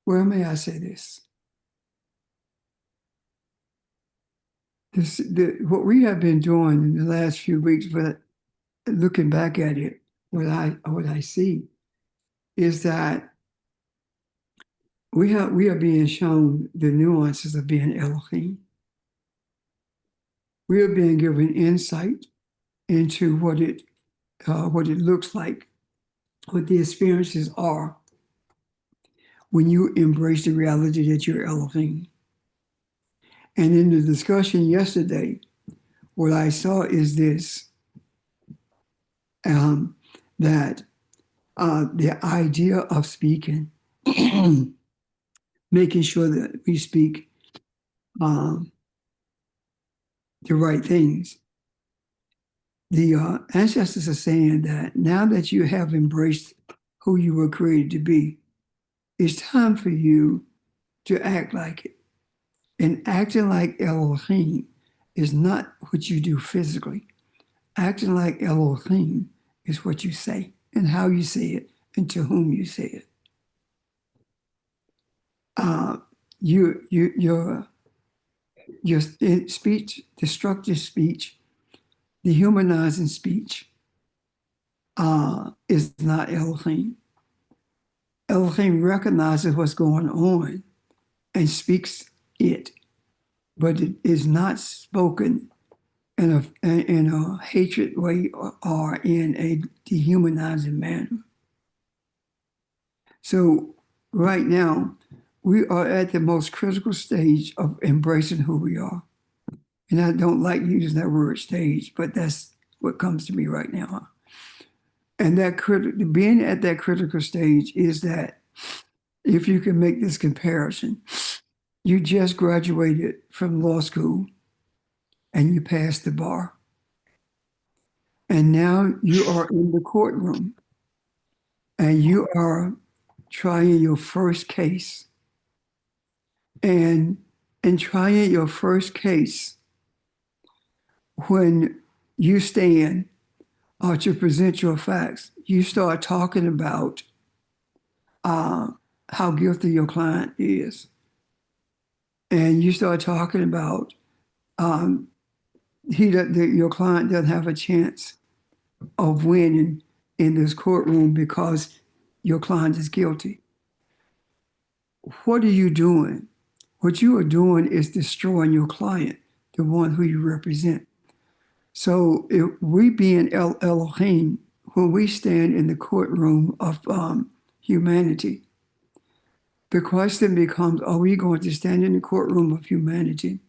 Where may I say this? What we have been doing in the last few weeks, but looking back at it, what I see is that we are being shown the nuances of being Elohim. We are being given insight into what it looks like, what the experiences are when you embrace the reality that you're Elohim. And in the discussion yesterday, what I saw is this, that the idea of speaking, making sure that we speak the right things. The ancestors are saying that now that you have embraced who you were created to be, it's time for you to act like it. And acting like Elohim is not what you do physically. Acting like Elohim is what you say and how you say it and to whom you say it. Your speech, destructive speech, dehumanizing speech is not Elohim. Elohim recognizes what's going on and speaks it. but it is not spoken in a hatred way or in a dehumanizing manner. So right now, we are at the most critical stage of embracing who we are. And I don't like using that word stage, but that's what comes to me right now. And being at that critical stage is that, if you can make this comparison, you just graduated from law school and you passed the bar. And now you are in the courtroom and you are trying your first case. And in trying your first case, when you stand to present your facts, you start talking about how guilty your client is. And you start talking about your client doesn't have a chance of winning in this courtroom because your client is guilty. What are you doing? What you are doing is destroying your client, the one who you represent. So if we being Elohim, when we stand in the courtroom of humanity, the question becomes, are we going to stand in the courtroom of humanity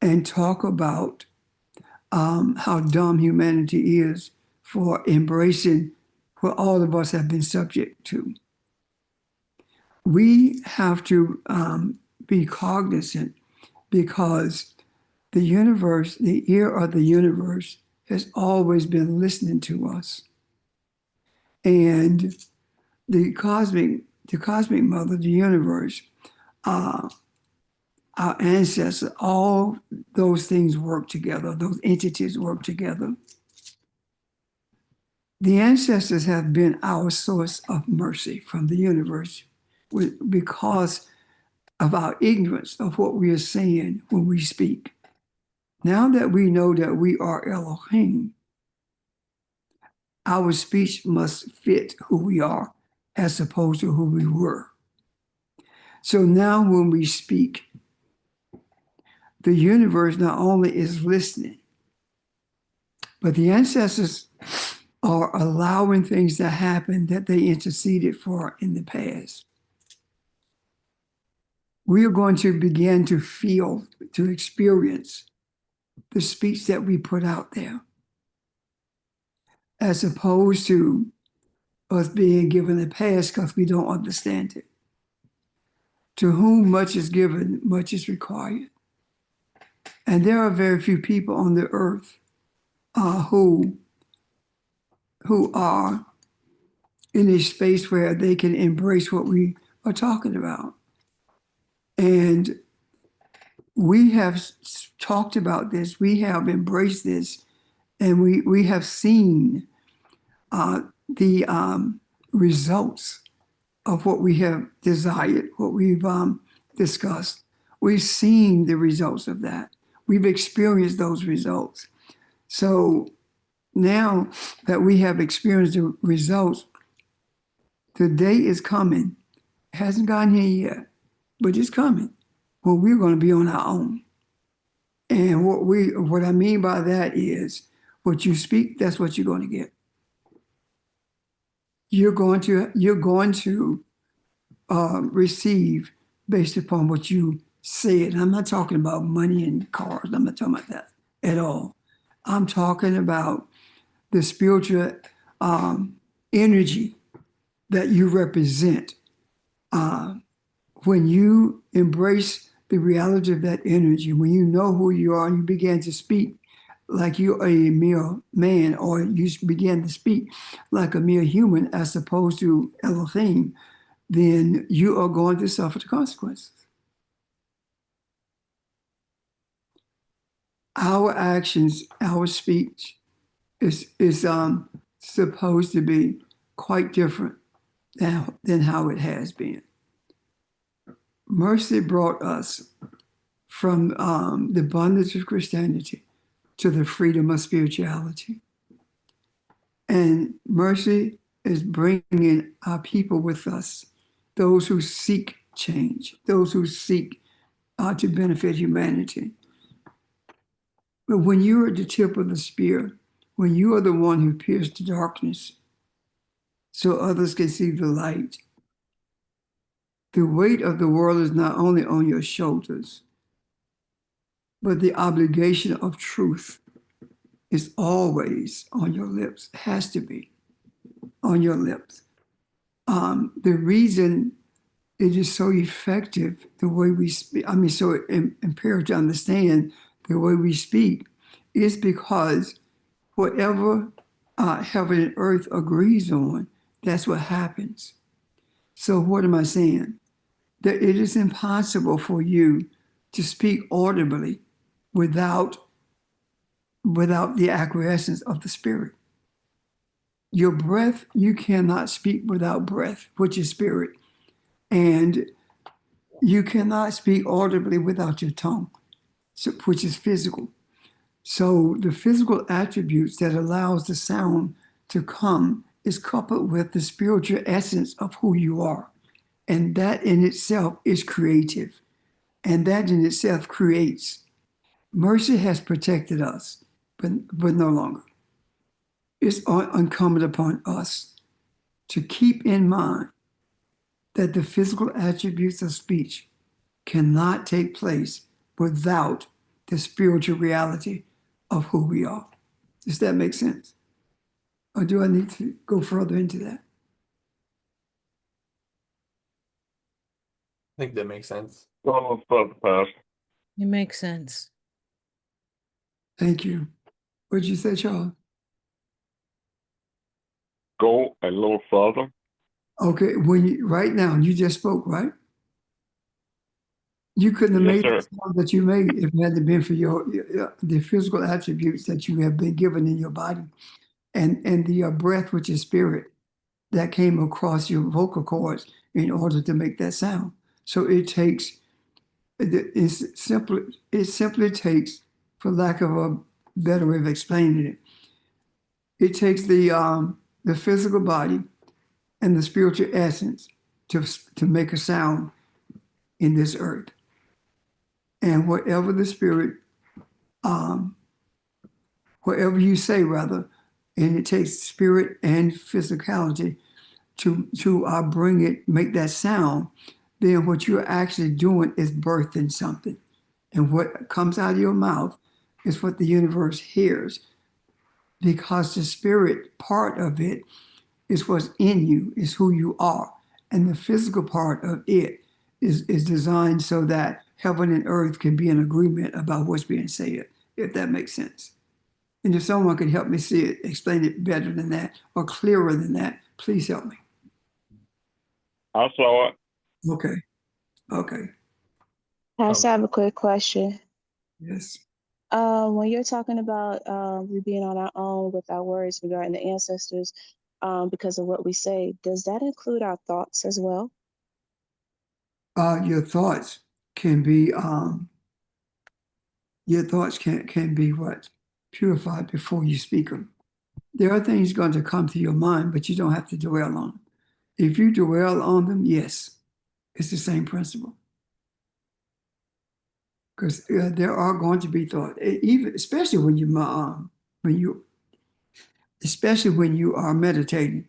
and talk about how dumb humanity is for embracing what all of us have been subject to? We have to be cognizant, because the universe, the ear of the universe, has always been listening to us. And the cosmic mother, the universe, our ancestors, all those things work together, those entities work together. The ancestors have been our source of mercy from the universe because of our ignorance of what we are saying when we speak. Now that we know that we are Elohim, our speech must fit who we are as opposed to who we were. So now when we speak, the universe not only is listening, but the ancestors are allowing things to happen that they interceded for in the past. We are going to begin to feel, to experience the speech that we put out there, as opposed to us being given a pass because we don't understand it. To whom much is given, much is required. And there are very few people on the earth who are in a space where they can embrace what we are talking about. And we have talked about this, we have embraced this, and we have seen the results of what we have desired, what we've discussed. We've seen the results of that. We've experienced those results. So now that we have experienced the results, the day is coming. It hasn't gotten here yet, but it's coming, when we're going to be on our own. And what I mean by that is, what you speak, that's what you're going to get. You're going to receive based upon what you said. I'm not talking about money and cars. I'm not talking about that at all. I'm talking about the spiritual energy that you represent. When you embrace the reality of that energy, when you know who you are, and you begin to speak like you're a mere man, or you begin to speak like a mere human as opposed to Elohim, then you are going to suffer the consequences. Our actions, our speech is supposed to be quite different than how it has been. Mercy brought us from the bondage of Christianity to the freedom of spirituality. And mercy is bringing our people with us, those who seek change, those who seek to benefit humanity. But when you are at the tip of the spear, when you are the one who pierced the darkness so others can see the light, the weight of the world is not only on your shoulders, but the obligation of truth is always on your lips, has to be on your lips. The reason it is so effective, the way we speak, I mean, so imperative to understand the way we speak, is because whatever heaven and earth agrees on, that's what happens. So what am I saying? That it is impossible for you to speak audibly without the acquiescence of the Spirit. Your breath, you cannot speak without breath, which is spirit. And you cannot speak audibly without your tongue, which is physical. So the physical attributes that allows the sound to come is coupled with the spiritual essence of who you are. And that in itself is creative. And that in itself creates. Mercy has protected us, but no longer. It's incumbent upon us to keep in mind that the physical attributes of speech cannot take place without the spiritual reality of who we are. Does that make sense? Or do I need to go further into that? I think that makes sense. Go a little further, Pastor. It makes sense. Thank you. What did you say, Charles? Go a little further. Okay, right now, you just spoke, right? You couldn't have Yes, made the sir. sound that you made if it hadn't been for the physical attributes that you have been given in your body, and the breath, which is spirit, that came across your vocal cords in order to make that sound. So it simply takes, for lack of a better way of explaining it, it takes the physical body and the spiritual essence to make a sound in this earth. And whatever the spirit, whatever you say, rather, and it takes spirit and physicality to bring it, make that sound, then what you're actually doing is birthing something. And what comes out of your mouth is what the universe hears, because the spirit part of it is what's in you, is who you are. And the physical part of it is designed so that heaven and earth can be in agreement about what's being said, if that makes sense. And if someone can help me see it, explain it better than that or clearer than that, please help me. I saw it. Okay. Pastor, I have a quick question. Yes. When you're talking about we being on our own with our words regarding the ancestors, because of what we say, does that include our thoughts as well? Your thoughts can be what? Purified before you speak them. There are things going to come to your mind, but you don't have to dwell on them. If you dwell on them, yes, it's the same principle. Because there are going to be thoughts, especially when you are meditating.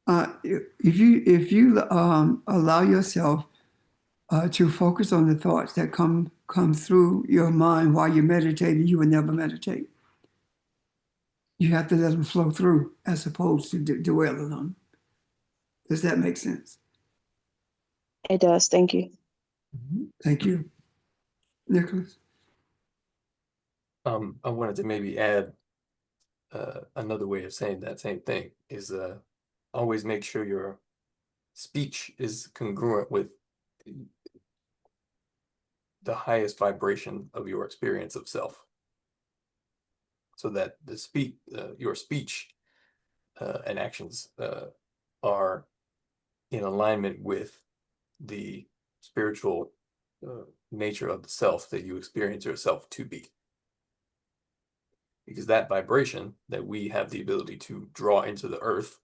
If you allow yourself to focus on the thoughts that come through your mind while you're meditating, you will never meditate. You have to let them flow through as opposed to dwell on them. Does that make sense? It does. Thank you. Thank you. Nicholas? I wanted to maybe add another way of saying that same thing is always make sure your speech is congruent with the highest vibration of your experience of self, so that your speech and actions are in alignment with the spiritual nature of the self that you experience yourself to be. Because that vibration that we have the ability to draw into the earth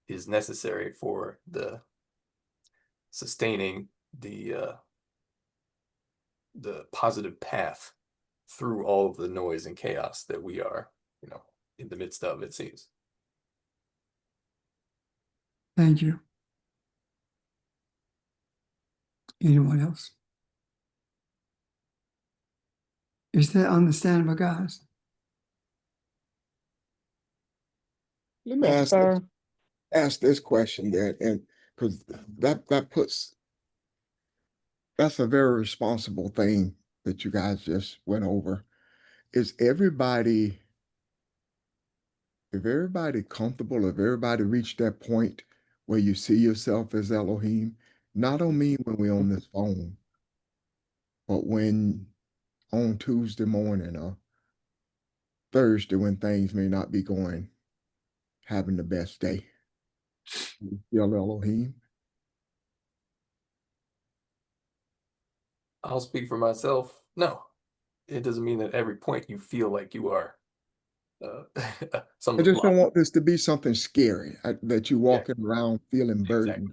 is necessary for the sustaining the the positive path through all of the noise and chaos that we are, in the midst of, it seems. Thank you. Anyone else? Is that understandable, guys? Let me Yes, ask this question then, and because that's a very responsible thing that you guys just went over. Is everybody, if everybody comfortable, if everybody reached that point where you see yourself as Elohim, not on me when we're on this phone, but when on Tuesday morning or Thursday when things may not be going, having the best day. You feel Elohim? I'll speak for myself. No, it doesn't mean that every point you feel like you are some I just don't lofty. want this to be something scary that you Yeah, walking around feeling exactly. burdened.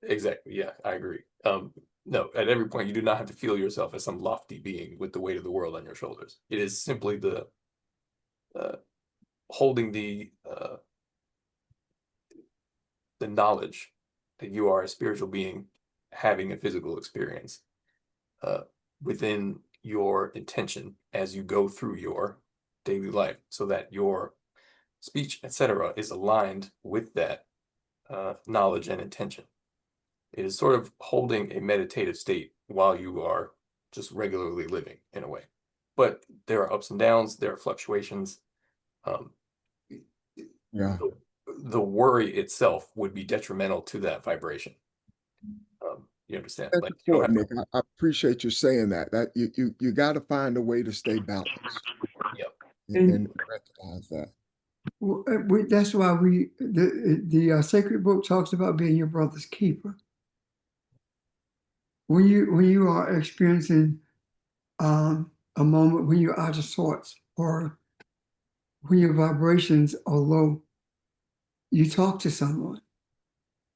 Exactly. Yeah, I agree. No, at every point you do not have to feel yourself as some lofty being with the weight of the world on your shoulders. It is simply the holding the knowledge that you are a spiritual being having a physical experience within your intention as you go through your daily life, so that your speech, etc., is aligned with that knowledge and intention. It is sort of holding a meditative state while you are just regularly living in a way. But there are ups and downs, there are fluctuations. Yeah. The worry itself would be detrimental to that vibration. You understand? That's Like, you don't have important, to. Nick. I appreciate you saying that. That you got to find a way to stay balanced Yep. and recognize that. That's why the sacred book talks about being your brother's keeper. When you are experiencing a moment when you're out of sorts or when your vibrations are low, you talk to someone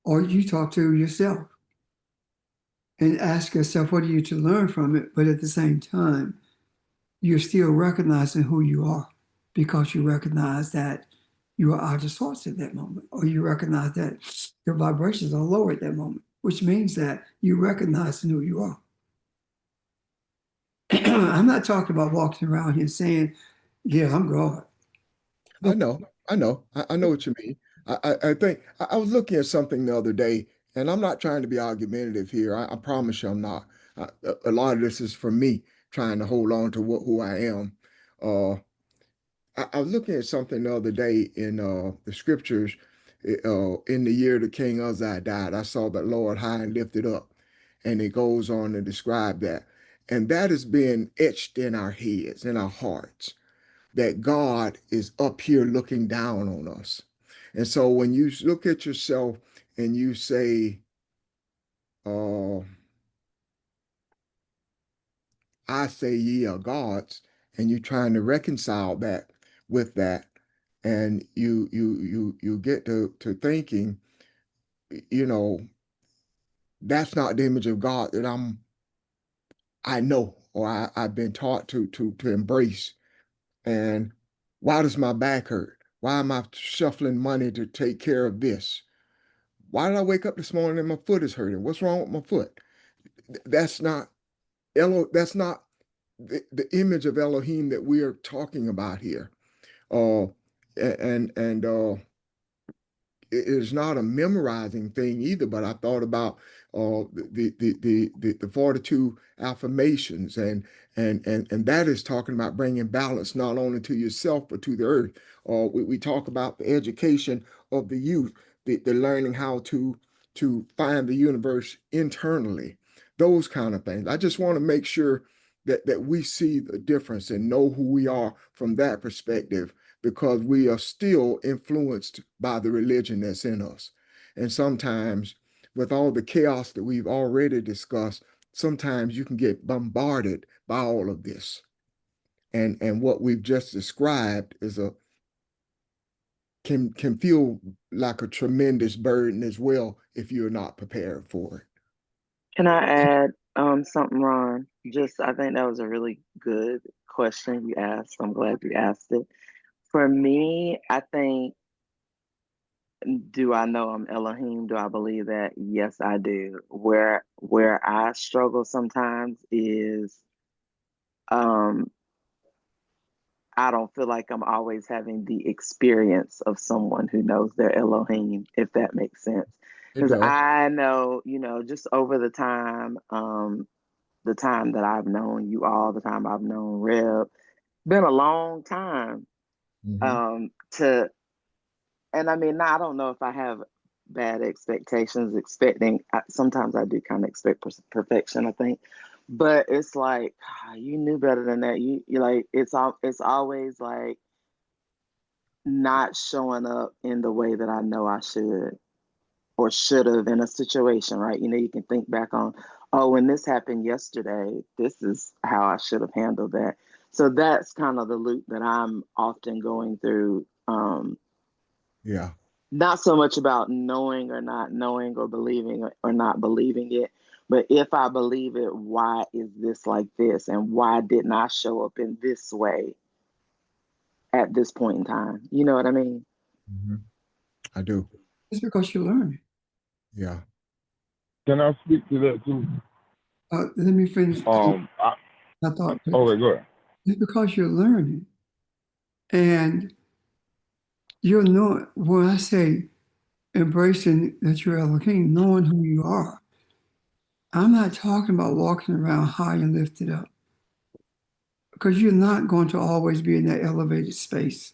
or you talk to yourself and ask yourself, what are you to learn from it? But at the same time, you're still recognizing who you are because you recognize that you are out of sorts at that moment, or you recognize that your vibrations are low at that moment, which means that you recognize who you are. I'm not talking about walking around here saying, yeah, I'm God. I know what you mean. I think I was looking at something the other day, and I'm not trying to be argumentative here. I promise you I'm not. A lot of this is for me trying to hold on to who I am. I was looking at something the other day in the scriptures. In the year the King Uzziah died, I saw the Lord high and lifted up, and it goes on to describe that, and that is being etched in our heads, in our hearts, that God is up here looking down on us. And so when you look at yourself and you say, I say ye are gods, and you're trying to reconcile that with that, and you get to thinking, that's not the image of God that I know, or I've been taught to embrace. And why does my back hurt? Why am I shuffling money to take care of this? Why did I wake up this morning and my foot is hurting? What's wrong with my foot? That's not that's not the image of Elohim that we are talking about here. Uh, and it is not a memorizing thing either, but I thought about the 42 affirmations, and that is talking about bringing balance not only to yourself but to the earth. We talk about the education of the youth, the learning how to find the universe internally, those kind of things. I just want to make sure that we see the difference and know who we are from that perspective, because we are still influenced by the religion that's in us. And sometimes, with all the chaos that we've already discussed, sometimes you can get bombarded by all of this. And what we've just described is can feel like a tremendous burden as well if you're not prepared for it. Can I add Something wrong. Just, I think that was a really good question you asked. I'm glad you asked it. For me, I think, do I know I'm Elohim? Do I believe that? Yes, I do. Where I struggle sometimes is, um, I don't feel like I'm always having the experience of someone who knows their Elohim, if that makes sense. It Because does. I know, just over the time that I've known you all, the time I've known Reb, been a long time. Mhm. To And I mean, now I don't know if I have bad expectations, expecting. Sometimes I do kind of expect perfection, I think, but it's like, you knew better than that. You like, it's always like not showing up in the way that I know I should or should have in a situation, right? You can think back on, oh, when this happened yesterday, this is how I should have handled that. So that's kind of the loop that I'm often going through. Yeah. Not so much about knowing or not knowing or believing or not believing it, but if I believe it, why is this like this? And why didn't I show up in this way at this point in time? You know what I mean? Mhm. I do. It's because you're learning. Yeah. Can I speak to that too? Let me finish. I thought Okay, go ahead. it's because you're learning. And you'll know when I say embracing that you're Elohim, knowing who you are. I'm not talking about walking around high and lifted up because you're not going to always be in that elevated space.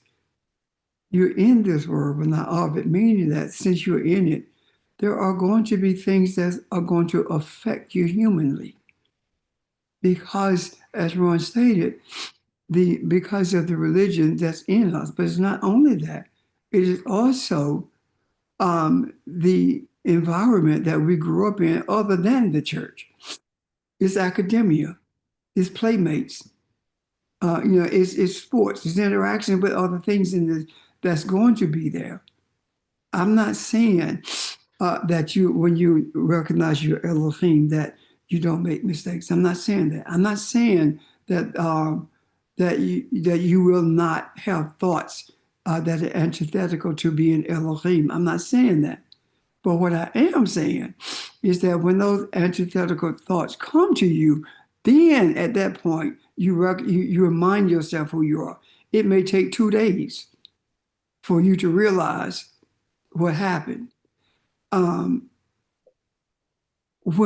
You're in this world, but not of it, meaning that since you're in it, there are going to be things that are going to affect you humanly. Because, as Ron stated, because of the religion that's in us, but it's not only that, it is also the environment that we grew up in other than the church. It's academia, it's playmates, it's sports, it's interaction with other things that's going to be there. I'm not saying that when you recognize your Elohim, that you don't make mistakes. I'm not saying that. I'm not saying that that you will not have thoughts that are antithetical to being Elohim. I'm not saying that. But what I am saying is that when those antithetical thoughts come to you, then at that point, you remind yourself who you are. It may take 2 days for you to realize what happened. When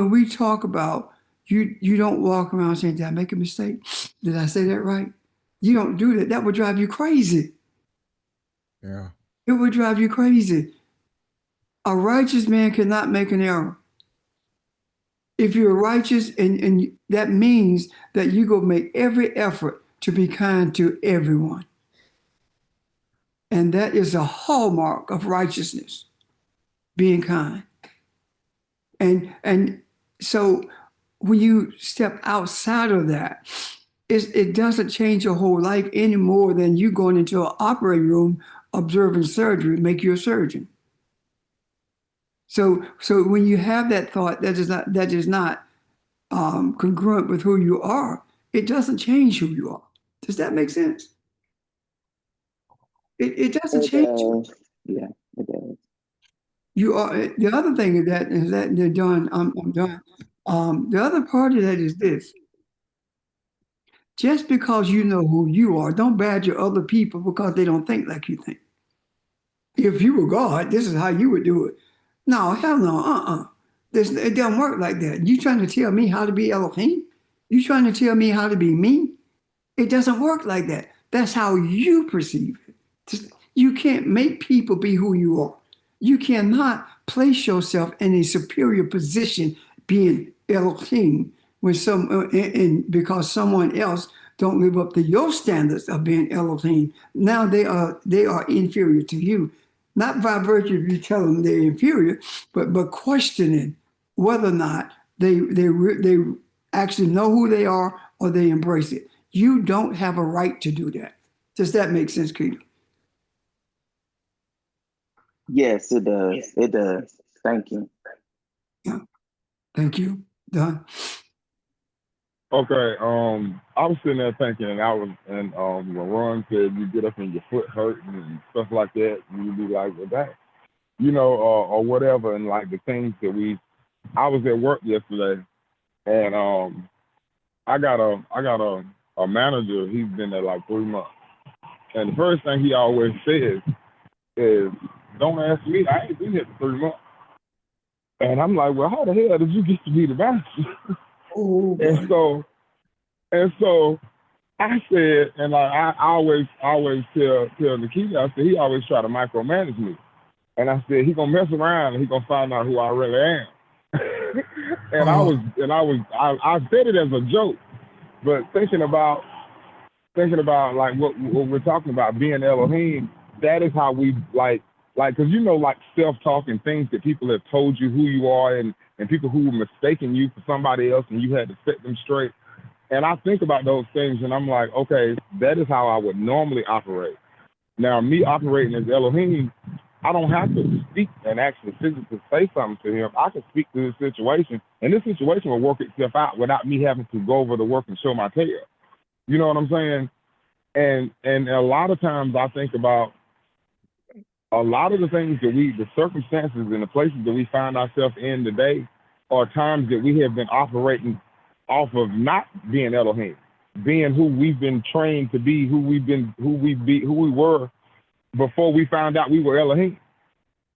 we talk about you don't walk around saying, did I make a mistake? Did I say that right? You don't do that. That would drive you crazy. Yeah. It would drive you crazy. A righteous man cannot make an error. If you're righteous, and that means that you go make every effort to be kind to everyone. And that is a hallmark of righteousness, being kind. And so when you step outside of that, it doesn't change your whole life any more than you going into an operating room observing surgery, make you a surgeon. So when you have that thought that is not congruent with who you are, it doesn't change who you are. Does that make sense? It doesn't It change. does. Yeah, it does. You are. The other thing is that they're done. I'm done. The other part of that is this: just because you know who you are, don't badger other people because they don't think like you think. If you were God, this is how you would do it. No, hell no, it doesn't work like that. You trying to tell me how to be Elohim? You trying to tell me how to be me? It doesn't work like that. That's how you perceive it. You can't make people be who you are. You cannot place yourself in a superior position being Elohim because someone else don't live up to your standards of being Elohim. Now they are inferior to you, not by virtue of you telling them they're inferior, but questioning whether or not they actually know who they are or they embrace it. You don't have a right to do that. Does that make sense, Keita? Yes, it does. It does. Thank you. Yeah. Thank you. Done. Okay, I was sitting there thinking, and when Ron said you get up and your foot hurt and stuff like that, and you be like, well, that, or whatever, and like the things that I was at work yesterday, and I got a manager. He's been there like 3 months, and the first thing he always says is, "Don't ask me. I ain't been here for 3 months." And I'm like, "Well, how the hell did you get to be the manager?" Oh, and boy. so I said, and like I always tell Nikita, I said he always try to micromanage me, and I said he gonna mess around and he gonna find out who I really am. and I said it as a joke, but thinking about like what we're talking about being Elohim, that is how we like because like self-talk and things that people have told you who you are, and people who were mistaking you for somebody else and you had to set them straight. And I think about those things and I'm like, okay, that is how I would normally operate. Now, me operating as Elohim, I don't have to speak and actually physically say something to him. I can speak to this situation, and this situation will work itself out without me having to go over to work and show my tail. You know what I'm saying? And a lot of times I think about a lot of the things that the circumstances and the places that we find ourselves in today are times that we have been operating off of not being Elohim, being who we've been trained to be, who we were before we found out we were Elohim.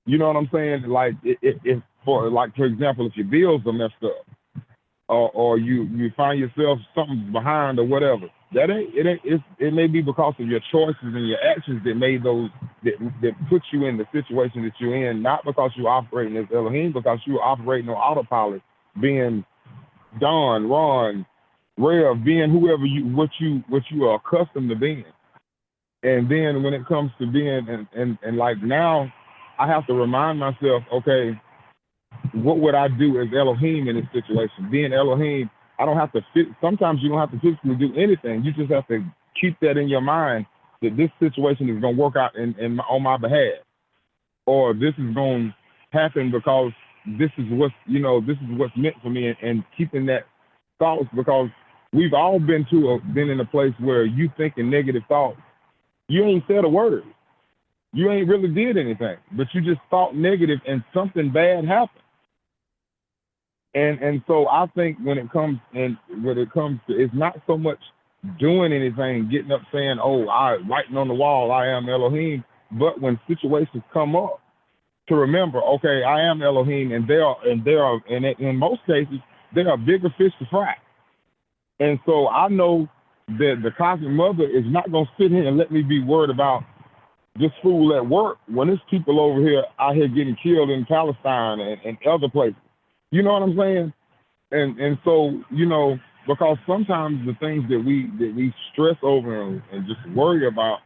You know what I'm saying? Like for example, if your bills are messed up, or you find yourself something behind or whatever, it may be because of your choices and your actions that made those that put you in the situation that you're in, not because you're operating as Elohim, because you're operating on autopilot, being Don, Ron, Rev, being whoever what you are accustomed to being. And then when it comes to being and like now, I have to remind myself, okay, what would I do as Elohim in this situation? Being Elohim, I don't have to sometimes you don't have to physically do anything. You just have to keep that in your mind that this situation is going to work out on my behalf, or this is going to happen because this is what's meant for me, and keeping that thoughts, because we've all been in a place where you thinking negative thoughts. You ain't said a word. You ain't really did anything, but you just thought negative and something bad happened. And so I think when it comes to, it's not so much doing anything, getting up saying, oh, I writing on the wall, I am Elohim, but when situations come up, to remember, okay, I am Elohim, and in most cases, there are bigger fish to fry. And so I know that the cosmic mother is not going to sit here and let me be worried about this fool at work when there's people over here out here getting killed in Palestine and other places. You know what I'm saying? And so, because sometimes the things that we stress over and just worry about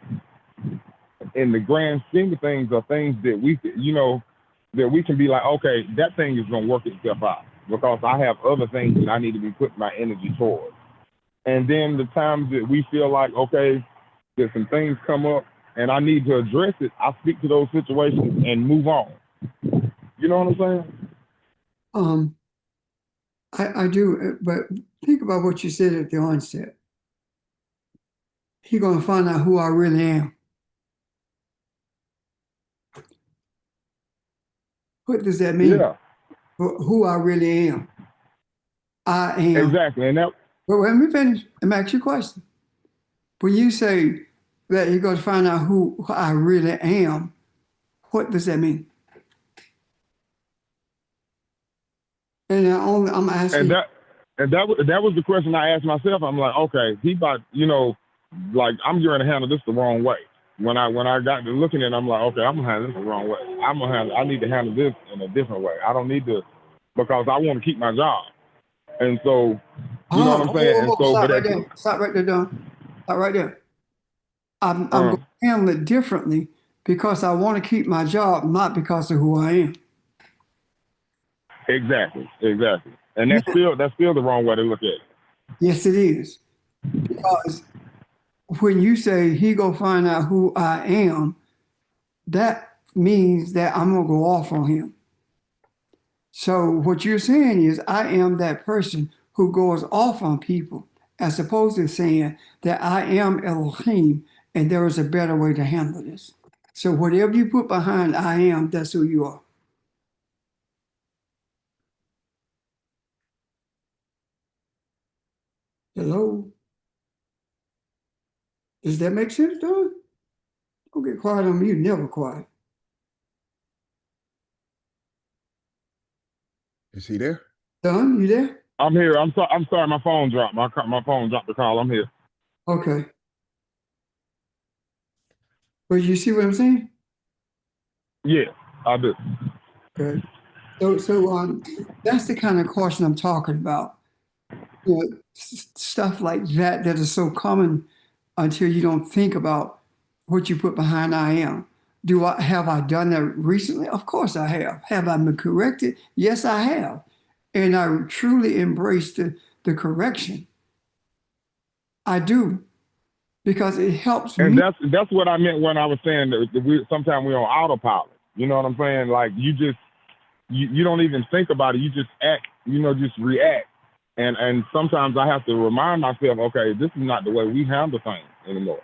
in the grand scheme of things are things that we can be like, okay, that thing is going to work itself out because I have other things that I need to be putting my energy towards. And then the times that we feel like, okay, that some things come up and I need to address it, I speak to those situations and move on. You know what I'm saying? I do, but think about what you said at the onset. He's going to find out who I really am. What does that mean? Yeah. Who I really am. I am. Exactly. And that. Well, let me finish. Let me ask you a question. When you say that you're going to find out who I really am, what does that mean? And I'm asking. And that was the question I asked myself. I'm like, okay, he about, like I'm going to handle this the wrong way. When I got to looking at it, I'm like, okay, I'm gonna handle this the wrong way. I need to handle this in a different way. I don't need to, because I want to keep my job. And so, you know what I'm saying? And so, Stop right there, Don. Stop right there. I'm going to handle it differently because I want to keep my job, not because of who I am. Exactly. And that's still the wrong way to look at it. Yes, it is. Because when you say he go find out who I am, that means that I'm going to go off on him. So what you're saying is I am that person who goes off on people as opposed to saying that I am Elohim and there is a better way to handle this. So whatever you put behind I am, that's who you are. Hello? Does that make sense, Don? Don't get quiet on me, you're never quiet. Is he there? Don, you there? I'm here. I'm sorry. My phone dropped. My phone dropped the call. I'm here. Okay. But you see what I'm saying? Yeah, I do. Okay. So that's the kind of caution I'm talking about. You know, stuff like that is so common until you don't think about what you put behind I am. Have I done that recently? Of course I have. Have I been corrected? Yes, I have. And I truly embrace the correction. I do. Because it helps And me. that's what I meant when I was saying that sometimes we're on autopilot. You know what I'm saying? Like you don't even think about it. You just act. Just react. And sometimes I have to remind myself, okay, this is not the way we handle things anymore.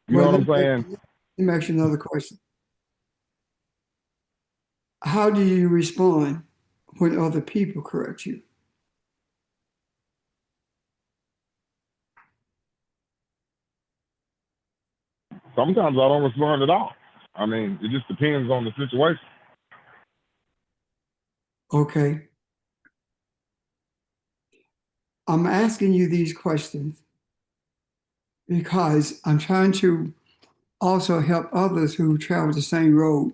You know what I'm saying? Let me ask you another question. How do you respond when other people correct you? Sometimes I don't respond at all. I mean, it just depends on the situation. Okay. I'm asking you these questions because I'm trying to also help others who travel the same road,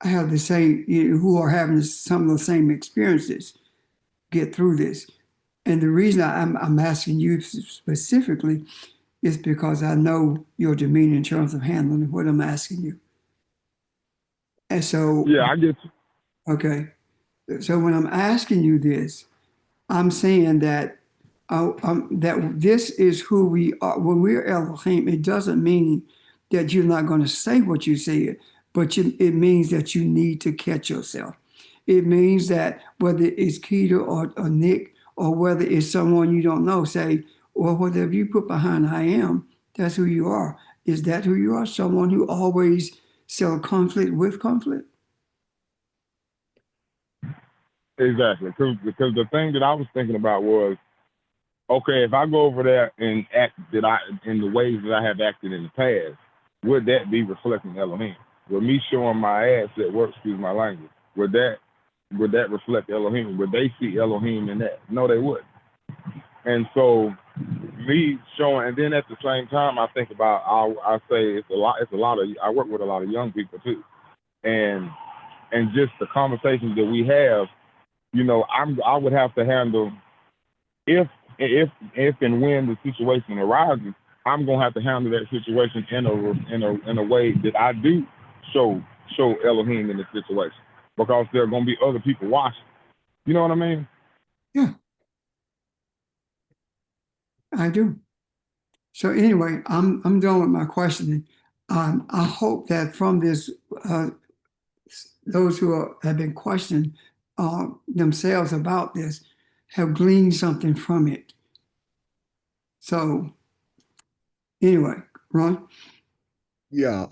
have the same, who are having some of the same experiences, get through this. And the reason I'm asking you specifically is because I know your demeanor in terms of handling what I'm asking you. And so, yeah, I get you. Okay. So when I'm asking you this, I'm saying that that this is who we are. When we're Elohim, it doesn't mean that you're not going to say what you said, but it means that you need to catch yourself. It means that whether it's Keita or Nick or whether it's someone you don't know, say, well, whatever you put behind I am, that's who you are. Is that who you are? Someone who always sell conflict with conflict? Exactly. Because the thing that I was thinking about was, okay, if I go over there and act in the ways that I have acted in the past, would that be reflecting Elohim? With me showing my ass at work, excuse my language, would that reflect Elohim? Would they see Elohim in that? No, they wouldn't. And so me showing, and then at the same time, I think about, I say it's a lot of, I work with a lot of young people too. And just the conversations that we have, I would have to handle, if and when the situation arises, I'm gonna have to handle that situation in a way that I do show Elohim in the situation, because there are gonna be other people watching. You know what I mean? Yeah, I do. So anyway, I'm done with my questioning. I hope that from this, those who have been questioning themselves about this have gleaned something from it. So anyway, Ron? Yeah,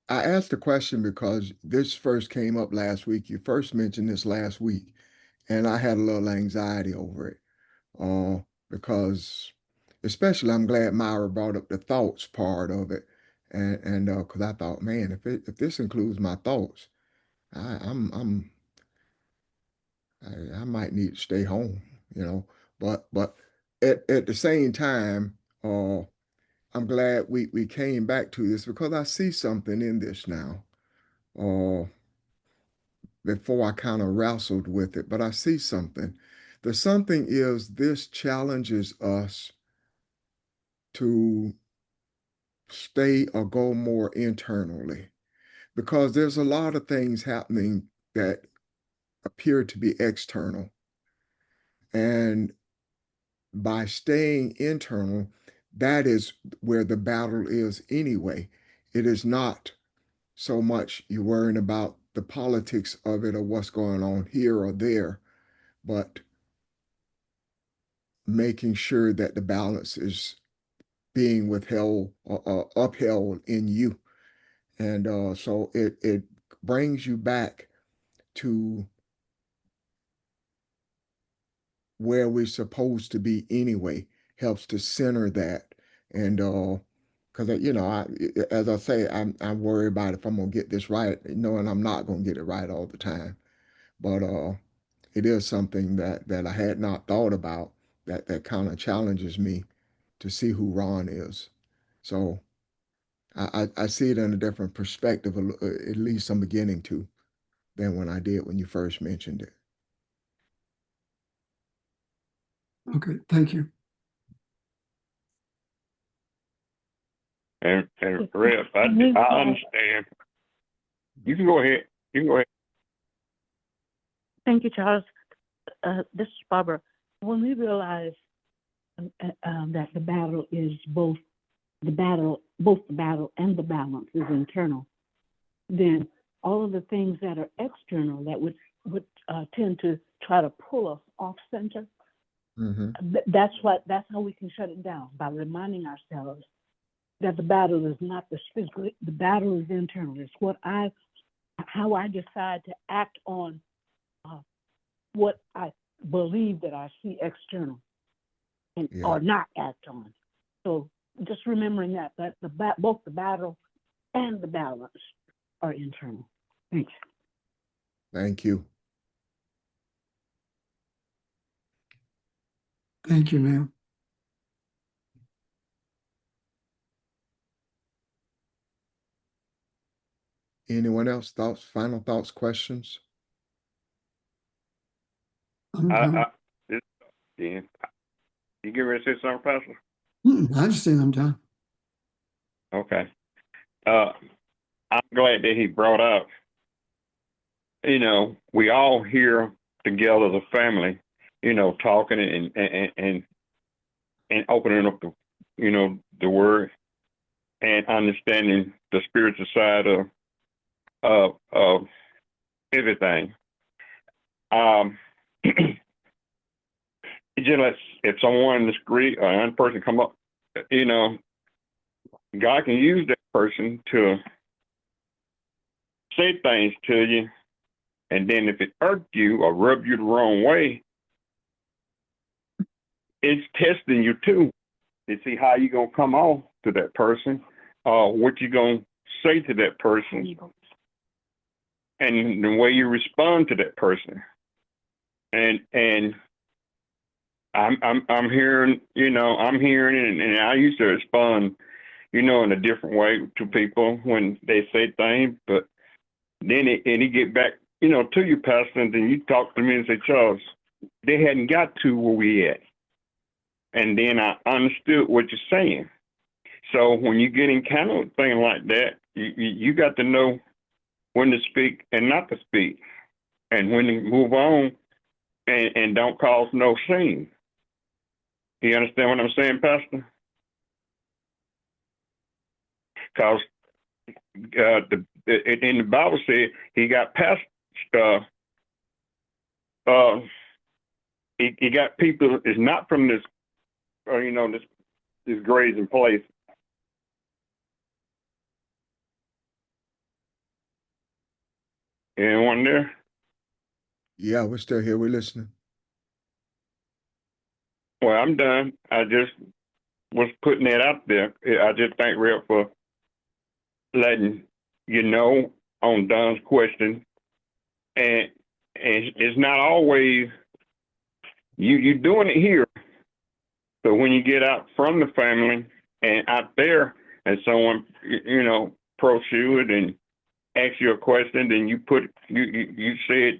I asked the question because this first came up last week. You first mentioned this last week, and I had a little anxiety over it. Because especially I'm glad Myra brought up the thoughts part of it. And because I thought, man, if this includes my thoughts, I'm I might need to stay home, you know. But at the same time, I'm glad we came back to this because I see something in this now. Uh, Before I kind of wrestled with it, but I see something. The something is this challenges us to stay or go more internally because there's a lot of things happening that appear to be external. And by staying internal, that is where the battle is anyway. It is not so much you worrying about the politics of it or what's going on here or there, but making sure that the balance is being withheld or upheld in you. And so it brings you back to where we're supposed to be anyway, helps to center that. And because you know, as I say, I'm worried about if I'm gonna get this right, knowing I'm not gonna get it right all the time. But it is something that I had not thought about, that kind of challenges me to see who Ron is. So I see it in a different perspective, at least I'm beginning to, than when I did when you first mentioned it. Okay, thank you. And Rep, I understand. You can go ahead. You can go ahead. Thank you, Charles. This is Barbara. When we realize that the battle is both the battle and the balance is internal, then all of the things that are external that would tend to try to pull us off center, that's how we can shut it down, by reminding ourselves that the battle is not the physical, the battle is internal. It's how I decide to act on what I believe that I see external and or not act on. So just remembering that both the battle and the balance are internal. Thanks. Thank you. Thank you, ma'am. Anyone else? Thoughts, final thoughts, questions? I'm You get ready to say something, Pastor? I understand. I'm done. Okay. I'm glad that he brought up, you know, we all here together as a family, you know, talking and opening up the, you know, the word and understanding the spiritual side of everything. Just like if someone in the street, a young person come up, you know, God can use that person to say things to you, and then if it irked you or rubbed you the wrong way, it's testing you too to see how you gonna come off to that person, what you gonna say to that person, and the way you respond to that person. And I'm hearing, you know, I'm hearing, and I used to respond, you know, in a different way to people when they say things, but then it get back, you know, to you, Pastor, and then you talk to me and say, Charles, they hadn't got to where we at. And then I understood what you're saying. So when you get encountered with things like that, you got to know when to speak and not to speak, and when to move on and don't cause no scene. You understand what I'm saying, Pastor? Because in the Bible said he got past he got people is not from this, you know, this grazing place. Anyone there? Yeah, we're still here. We're listening. Well, I'm done. I just was putting that out there. I just thank Rep for letting you know on Don's question. And it's not always you doing it here. So when you get out from the family and out there, and someone, you know, approach you and ask you a question, then you said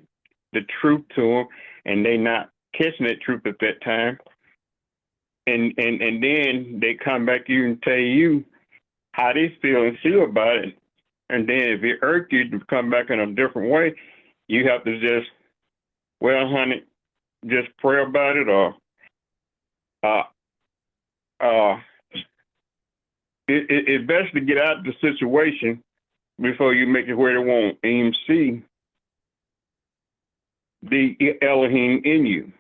the truth to them, and they not catching that truth at that time. And then they come back to you and tell you how they feel and feel about it. And then if it irked you to come back in a different way, you have to just, well, honey, just pray about it, or it's best to get out of the situation before you make it where they won't even see the Elohim in you.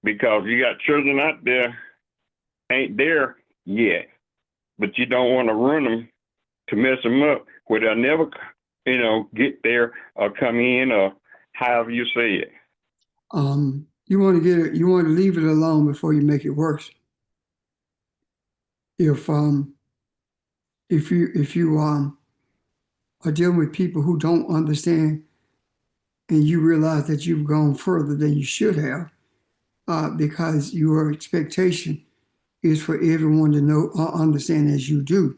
because you got children out there ain't there yet, but you don't want to run them to mess them up where they'll never, get there or come in or however you say it. You want to leave it alone before you make it worse. If you are dealing with people who don't understand, and you realize that you've gone further than you should have, because your expectation is for everyone to know or understand as you do.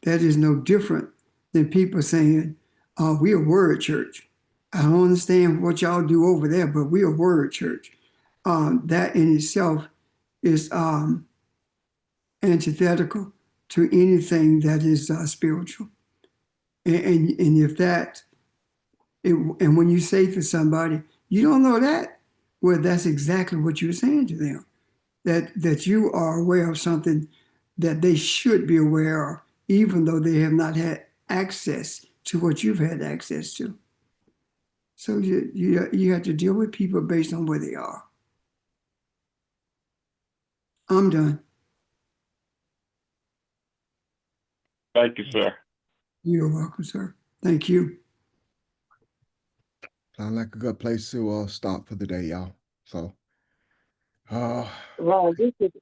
That is no different than people saying, we're a word church. I don't understand what y'all do over there, but we're a word church. That in itself is antithetical to anything that is spiritual. And if that, and when you say to somebody, you don't know that, well, that's exactly what you're saying to them. That you are aware of something that they should be aware of, even though they have not had access to what you've had access to. So you have to deal with people based on where they are. I'm done. Thank you, sir. You're welcome, sir. Thank you. Sound like a good place to stop for the day, y'all. So, Ron, this is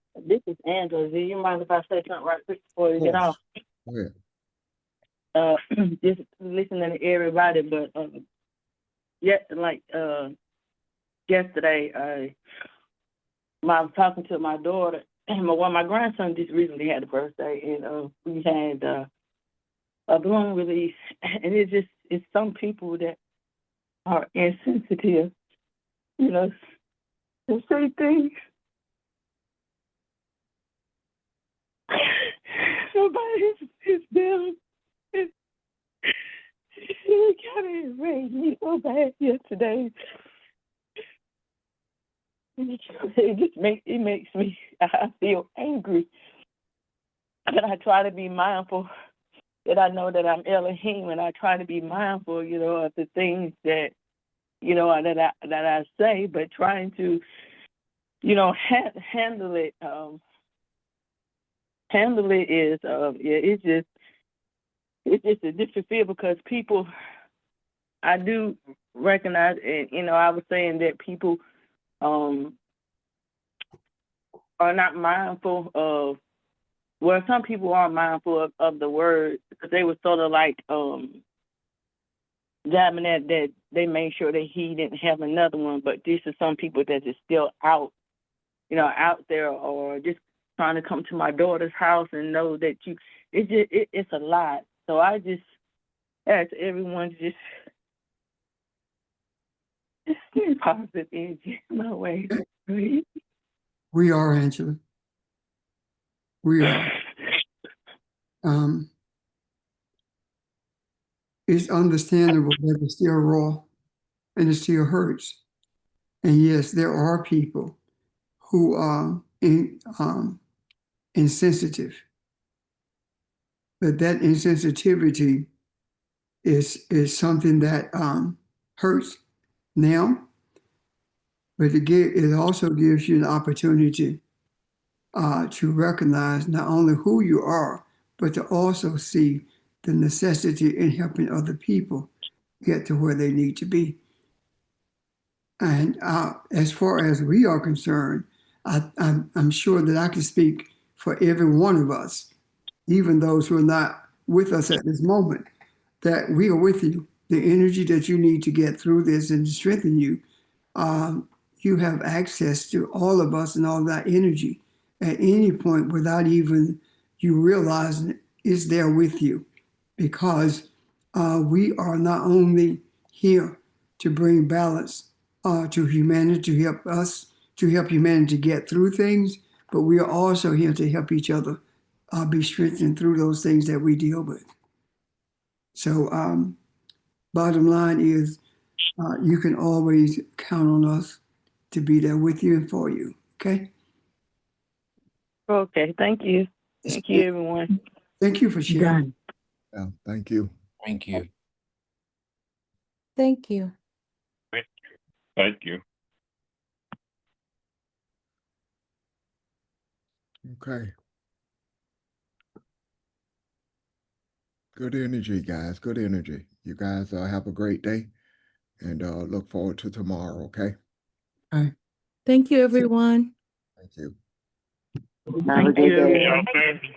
Angela. Do you mind if I say something right quick before you get off? go ahead. Just listening to everybody, but yesterday, I was talking to my daughter, and my grandson just recently had a birthday, and we had a balloon release, and it's some people that are insensitive, to say things. Somebody is down. It kind of enraged me so bad yesterday. It makes me, I feel angry. But I try to be mindful that I know that I'm Elohim, and I try to be mindful, of the things that, that I say, but trying to, handle it. Handle it is, it's just a different feel, because people, I do recognize, and I was saying that people are not mindful of, well, some people are mindful of the word, because they were sort of like jabbing at that they made sure that he didn't have another one, but this is some people that is still out, out there, or just trying to come to my daughter's house and know that it's a lot. So I just ask everyone to just send positive energy my way. We are, Angela. We are. It's understandable that it's still raw and it still hurts. And yes, there are people who are insensitive, but that insensitivity is something that hurts now, but it also gives you an opportunity to recognize not only who you are, but to also see the necessity in helping other people get to where they need to be. And as far as we are concerned, I'm sure that I can speak for every one of us, even those who are not with us at this moment, that we are with you. The energy that you need to get through this and to strengthen you, you have access to all of us and all that energy at any point without even you realizing it's there with you, because we are not only here to bring balance to humanity, to help humanity get through things, but we are also here to help each other be strengthened through those things that we deal with. So bottom line is you can always count on us to be there with you and for you, okay? Okay, thank you. Thank you, everyone. Thank you for sharing. Yeah, thank you. Thank you. Thank you. Thank you. Okay. Good energy, guys. Good energy. You guys have a great day and look forward to tomorrow. Okay. Thank you, everyone. Thank you. Have a good day. Yeah,